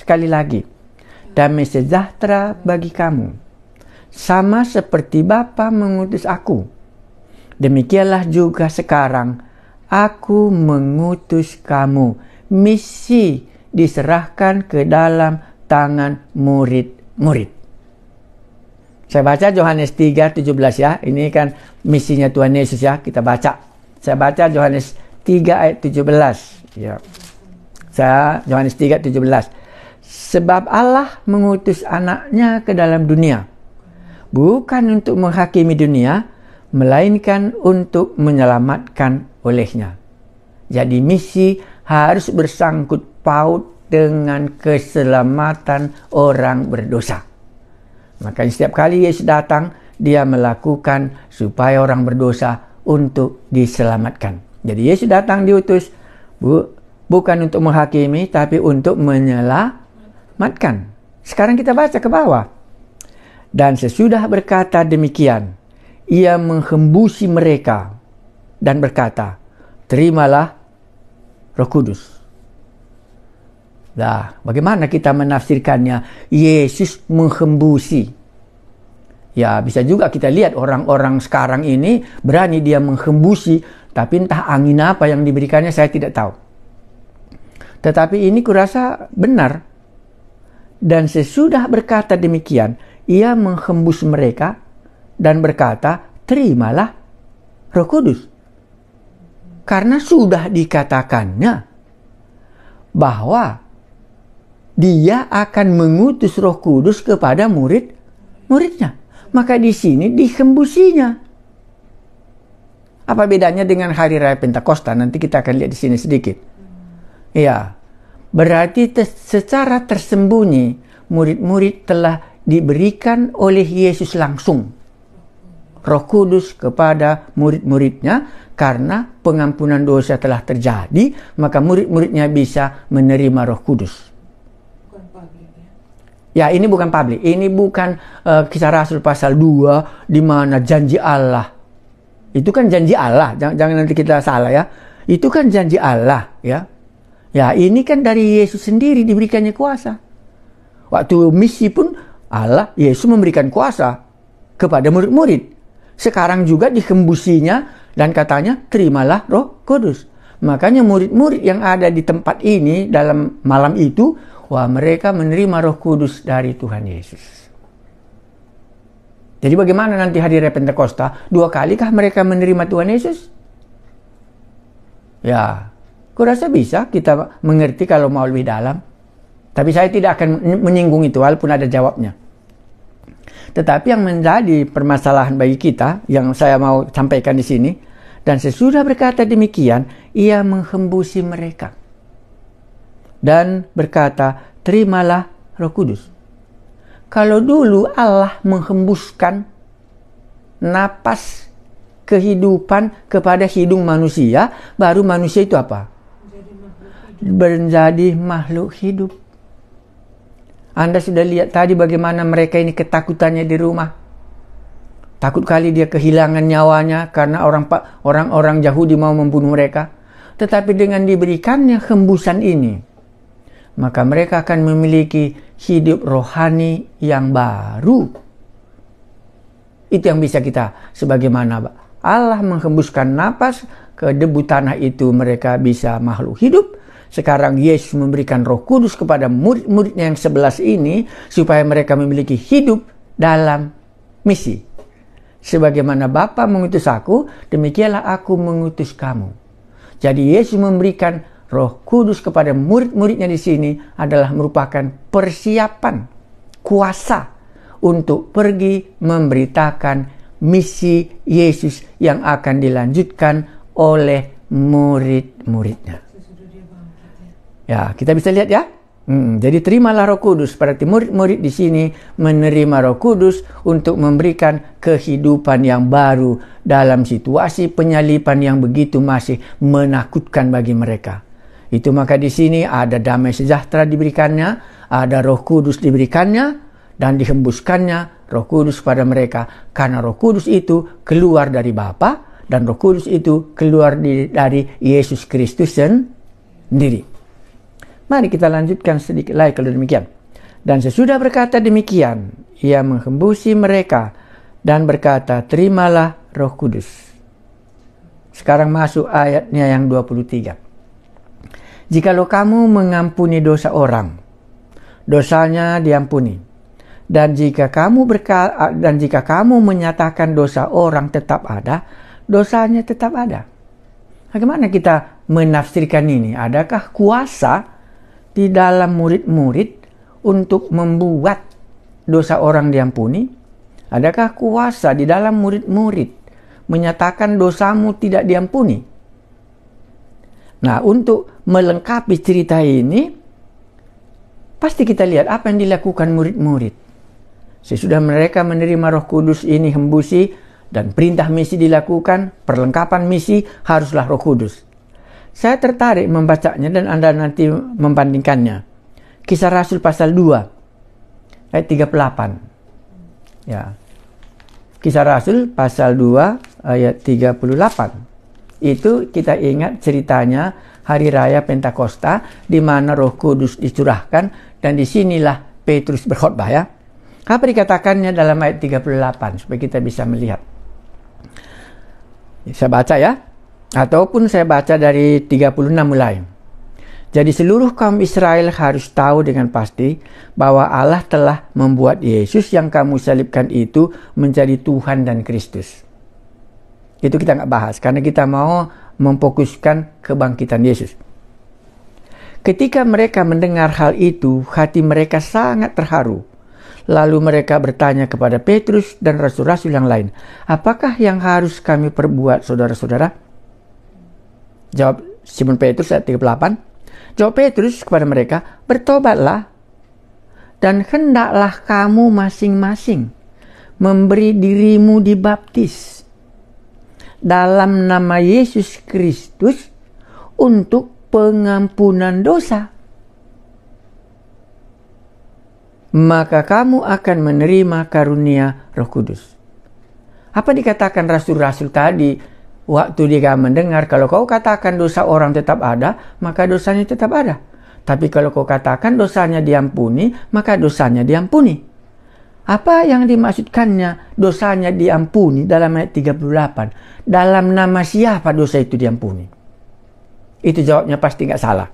sekali lagi, damai sejahtera bagi kamu. Sama seperti Bapa mengutus aku, demikianlah juga sekarang aku mengutus kamu. Misi diserahkan ke dalam tangan murid-murid. Saya baca Yohanes 3:17 ya. Ini kan misinya Tuhan Yesus ya. Kita baca. Saya baca Yohanes 3 ayat 17. Ya. Yohanes 3:17. Sebab Allah mengutus anaknya ke dalam dunia, bukan untuk menghakimi dunia, melainkan untuk menyelamatkan olehnya. Jadi misi harus bersangkut paut dengan keselamatan orang berdosa. Makanya setiap kali Yesus datang, dia melakukan supaya orang berdosa untuk diselamatkan. Jadi Yesus datang diutus bukan untuk menghakimi, tapi untuk menyelamatkan. Sekarang kita baca ke bawah. Dan sesudah berkata demikian, ia menghembusi mereka dan berkata, terimalah Roh Kudus. Nah, bagaimana kita menafsirkannya? Yesus menghembusi. Ya, bisa juga kita lihat orang-orang sekarang ini berani dia menghembusi, tapi entah angin apa yang diberikannya saya tidak tahu. Tetapi ini kurasa benar. Dan sesudah berkata demikian, ia menghembus mereka dan berkata, terimalah Roh Kudus. Karena sudah dikatakannya bahwa dia akan mengutus Roh Kudus kepada murid-muridnya. Maka di sini dihembusinya. Apa bedanya dengan hari raya Pentakosta? Nanti kita akan lihat di sini sedikit. Ya, berarti secara tersembunyi murid-murid telah diberikan oleh Yesus langsung Roh Kudus kepada murid-muridnya. Karena pengampunan dosa telah terjadi, maka murid-muridnya bisa menerima Roh Kudus. Bukan publik ya? Ya, ini bukan publik. Ini bukan Kisah Rasul pasal 2 di mana janji Allah. Itu kan janji Allah. Jangan nanti kita salah ya. Itu kan janji Allah ya. Ya, ini kan dari Yesus sendiri diberikannya kuasa. Waktu misi pun Yesus memberikan kuasa kepada murid-murid. Sekarang juga dihembusinya dan katanya terimalah Roh Kudus. Makanya murid-murid yang ada di tempat ini dalam malam itu, mereka menerima Roh Kudus dari Tuhan Yesus. Jadi bagaimana nanti hari raya Pentakosta? 2 kalikah mereka menerima Tuhan Yesus? Ya, kurasa bisa kita mengerti kalau mau lebih dalam. Tapi saya tidak akan menyinggung itu walaupun ada jawabnya. Tetapi yang menjadi permasalahan bagi kita yang saya mau sampaikan di sini, dan sesudah berkata demikian, ia menghembusi mereka dan berkata, terimalah Roh Kudus. Kalau dulu Allah menghembuskan napas kehidupan kepada hidung manusia, baru manusia itu apa? Menjadi makhluk hidup. Anda sudah lihat tadi bagaimana mereka ini ketakutannya di rumah. Takut kali dia kehilangan nyawanya karena orang-orang Yahudi mau membunuh mereka. Tetapi dengan diberikannya hembusan ini, maka mereka akan memiliki hidup rohani yang baru. Itu yang bisa kita, sebagaimana Allah menghembuskan napas ke debu tanah itu, mereka bisa makhluk hidup. Sekarang Yesus memberikan Roh Kudus kepada murid-muridnya yang 11 ini, supaya mereka memiliki hidup dalam misi. Sebagaimana Bapa mengutus aku, demikianlah aku mengutus kamu. Jadi Yesus memberikan Roh Kudus kepada murid-muridnya di sini adalah merupakan persiapan kuasa untuk pergi memberitakan misi Yesus yang akan dilanjutkan oleh murid-muridnya. Ya, kita bisa lihat ya. Jadi terimalah Roh Kudus. Berarti murid-murid di sini menerima Roh Kudus untuk memberikan kehidupan yang baru dalam situasi penyaliban yang begitu masih menakutkan bagi mereka. Itu maka di sini ada damai sejahtera diberikannya, ada Roh Kudus diberikannya, dan dihembuskannya Roh Kudus pada mereka. Karena Roh Kudus itu keluar dari Bapa, dan Roh Kudus itu keluar dari Yesus Kristus sendiri. Mari kita lanjutkan sedikit lagi kalau demikian. Dan sesudah berkata demikian, ia menghembusi mereka dan berkata, terimalah Roh Kudus. Sekarang masuk ayatnya yang 23. Jikalau kamu mengampuni dosa orang, dosanya diampuni. Dan jika kamu menyatakan dosa orang tetap ada, dosanya tetap ada. Bagaimana kita menafsirkan ini? Adakah kuasa di dalam murid-murid untuk membuat dosa orang diampuni? Adakah kuasa di dalam murid-murid menyatakan dosamu tidak diampuni? Nah, untuk melengkapi cerita ini, pasti kita lihat apa yang dilakukan murid-murid. Sesudah mereka menerima Roh Kudus ini hembusi dan perintah misi dilakukan, perlengkapan misi haruslah Roh Kudus. Saya tertarik membacanya dan Anda nanti membandingkannya. Kisah Rasul pasal 2 ayat 38. Ya. Kisah Rasul pasal 2 ayat 38. Itu kita ingat ceritanya hari raya Pentakosta di mana Roh Kudus dicurahkan, dan disinilah Petrus berkhotbah ya. Apa dikatakannya dalam ayat 38 supaya kita bisa melihat. Saya baca ya. Ataupun saya baca dari 36 mulai. Jadi seluruh kaum Israel harus tahu dengan pasti bahwa Allah telah membuat Yesus yang kamu salibkan itu menjadi Tuhan dan Kristus. Itu kita nggak bahas karena kita mau memfokuskan kebangkitan Yesus. Ketika mereka mendengar hal itu, hati mereka sangat terharu. Lalu mereka bertanya kepada Petrus dan rasul-rasul yang lain, apakah yang harus kami perbuat, saudara-saudara? Jawab Simon Petrus ayat 38. Jawab Petrus kepada mereka, bertobatlah dan hendaklah kamu masing-masing memberi dirimu dibaptis dalam nama Yesus Kristus untuk pengampunan dosa. Maka kamu akan menerima karunia Roh Kudus. Apa dikatakan rasul-rasul tadi? Waktu dia mendengar, kalau kau katakan dosa orang tetap ada, maka dosanya tetap ada. Tapi kalau kau katakan dosanya diampuni, maka dosanya diampuni. Apa yang dimaksudkannya dosanya diampuni dalam ayat 38? Dalam nama siapa dosa itu diampuni? Itu jawabnya pasti nggak salah.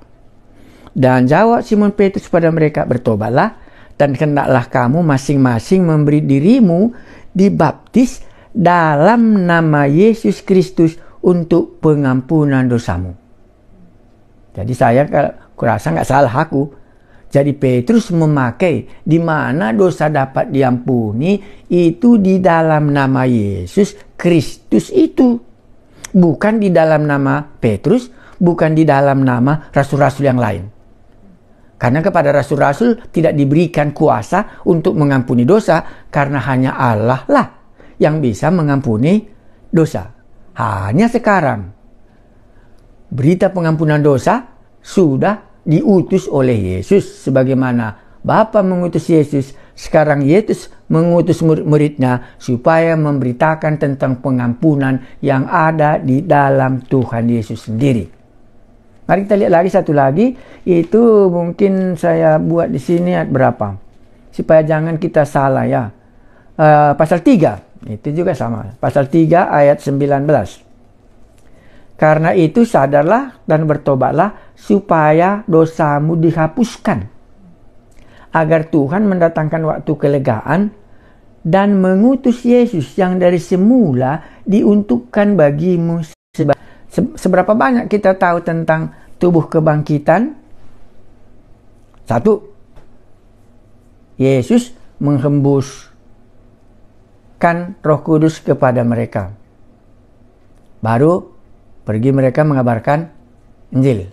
Dan jawab Simon Petrus pada mereka, bertobatlah dan hendaklah kamu masing-masing memberi dirimu dibaptis dalam nama Yesus Kristus untuk pengampunan dosamu. Jadi saya kurasa nggak salah aku. Jadi Petrus memakai di mana dosa dapat diampuni itu di dalam nama Yesus Kristus itu. Bukan di dalam nama Petrus, bukan di dalam nama rasul-rasul yang lain. Karena kepada rasul-rasul tidak diberikan kuasa untuk mengampuni dosa karena hanya Allah lah yang bisa mengampuni dosa. Hanya sekarang berita pengampunan dosa sudah diutus oleh Yesus. Sebagaimana Bapa mengutus Yesus, sekarang Yesus mengutus murid-muridnya supaya memberitakan tentang pengampunan yang ada di dalam Tuhan Yesus sendiri. Mari kita lihat lagi satu lagi, itu mungkin saya buat di sini ayat berapa, supaya jangan kita salah ya. Pasal 3, itu juga sama. Pasal 3 ayat 19. Karena itu sadarlah dan bertobatlah supaya dosamu dihapuskan, agar Tuhan mendatangkan waktu kelegaan dan mengutus Yesus yang dari semula diuntukkan bagimu. Seberapa banyak kita tahu tentang tubuh kebangkitan? 1. Yesus menghembuskan Roh Kudus kepada mereka. Baru pergi mereka mengabarkan Injil.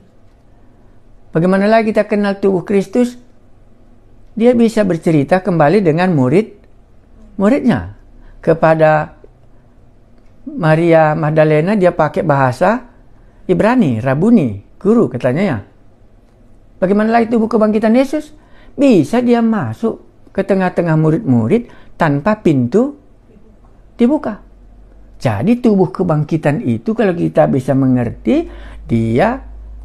Bagaimana lagi kita kenal tubuh Kristus? Dia bisa bercerita kembali dengan muridnya. Kepada Maria Magdalena dia pakai bahasa Ibrani, Rabuni, guru katanya ya. Bagaimana lagi tubuh kebangkitan Yesus? Bisa dia masuk ke tengah-tengah murid-murid tanpa pintu dibuka. Jadi tubuh kebangkitan itu kalau kita bisa mengerti, dia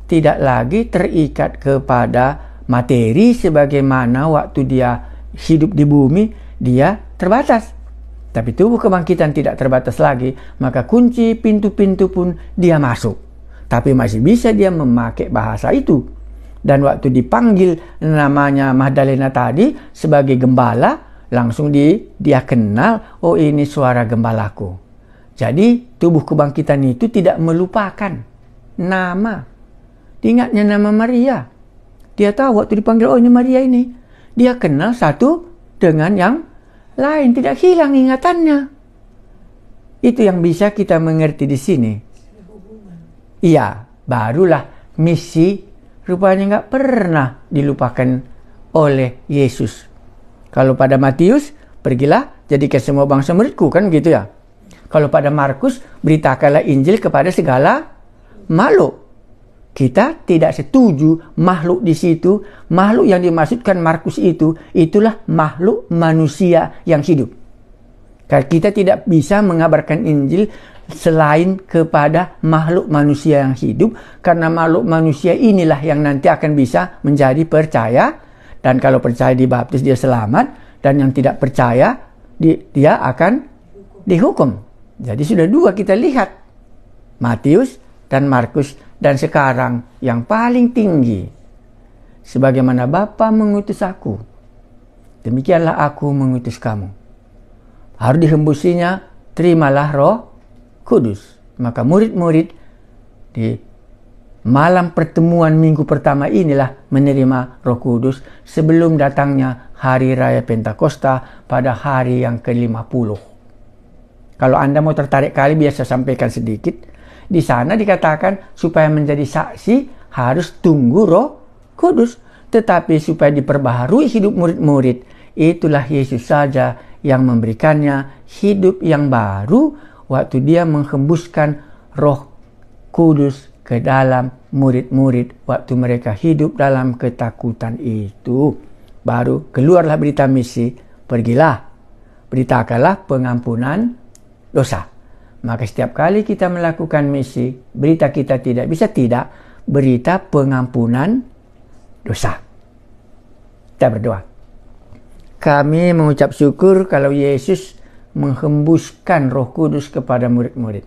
tidak lagi terikat kepada materi sebagaimana waktu dia hidup di bumi, dia terbatas. Tapi tubuh kebangkitan tidak terbatas lagi, maka kunci pintu-pintu pun dia masuk. Tapi masih bisa dia memakai bahasa itu. Dan waktu dipanggil namanya Magdalena tadi sebagai gembala, langsung dia kenal, oh ini suara gembalaku. Jadi tubuh kebangkitan itu tidak melupakan nama. Diingatnya nama Maria. Dia tahu waktu dipanggil, oh ini Maria ini. Dia kenal satu dengan yang lain. Tidak hilang ingatannya. Itu yang bisa kita mengerti di sini. Iya, barulah misi rupanya nggak pernah dilupakan oleh Yesus. Kalau pada Matius, pergilah jadikan semua bangsa muridku, kan gitu ya. Kalau pada Markus, beritakanlah Injil kepada segala makhluk. Kita tidak setuju makhluk di situ. Makhluk yang dimaksudkan Markus itulah makhluk manusia yang hidup. Karena kita tidak bisa mengabarkan Injil selain kepada makhluk manusia yang hidup. Karena makhluk manusia inilah yang nanti akan bisa menjadi percaya. Dan kalau percaya dibaptis dia selamat. Dan yang tidak percaya dia akan dihukum. Jadi sudah dua kita lihat. Matius dan Markus. Dan sekarang yang paling tinggi. Sebagaimana Bapa mengutus aku, demikianlah aku mengutus kamu. Harus dihembusinya, terimalah Roh Kudus. Maka murid-murid di malam pertemuan minggu pertama inilah menerima Roh Kudus sebelum datangnya Hari Raya Pentakosta pada hari yang ke-50. Kalau Anda mau tertarik kali, biasa sampaikan sedikit. Di sana dikatakan supaya menjadi saksi harus tunggu Roh Kudus. Tetapi supaya diperbaharui hidup murid-murid, itulah Yesus saja yang memberikannya hidup yang baru waktu dia menghembuskan Roh Kudus ke dalam murid-murid waktu mereka hidup dalam ketakutan itu. Baru keluarlah berita misi, pergilah, beritakanlah pengampunan dosa. Maka setiap kali kita melakukan misi, berita kita tidak bisa tidak berita pengampunan dosa. Kita berdoa. Kami mengucap syukur kalau Yesus menghembuskan Roh Kudus kepada murid-murid.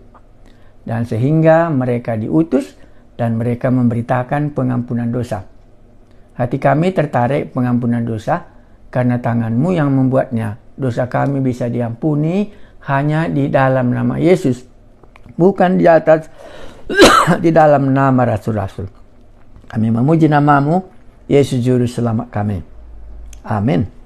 Dan sehingga mereka diutus dan mereka memberitakan pengampunan dosa. Hati kami tertarik pengampunan dosa karena tangan-Mu yang membuatnya. Dosa kami bisa diampuni hanya di dalam nama Yesus, bukan di atas di dalam nama rasul-rasul. Kami memuji nama-Mu, Yesus Juru Selamat kami. Amin.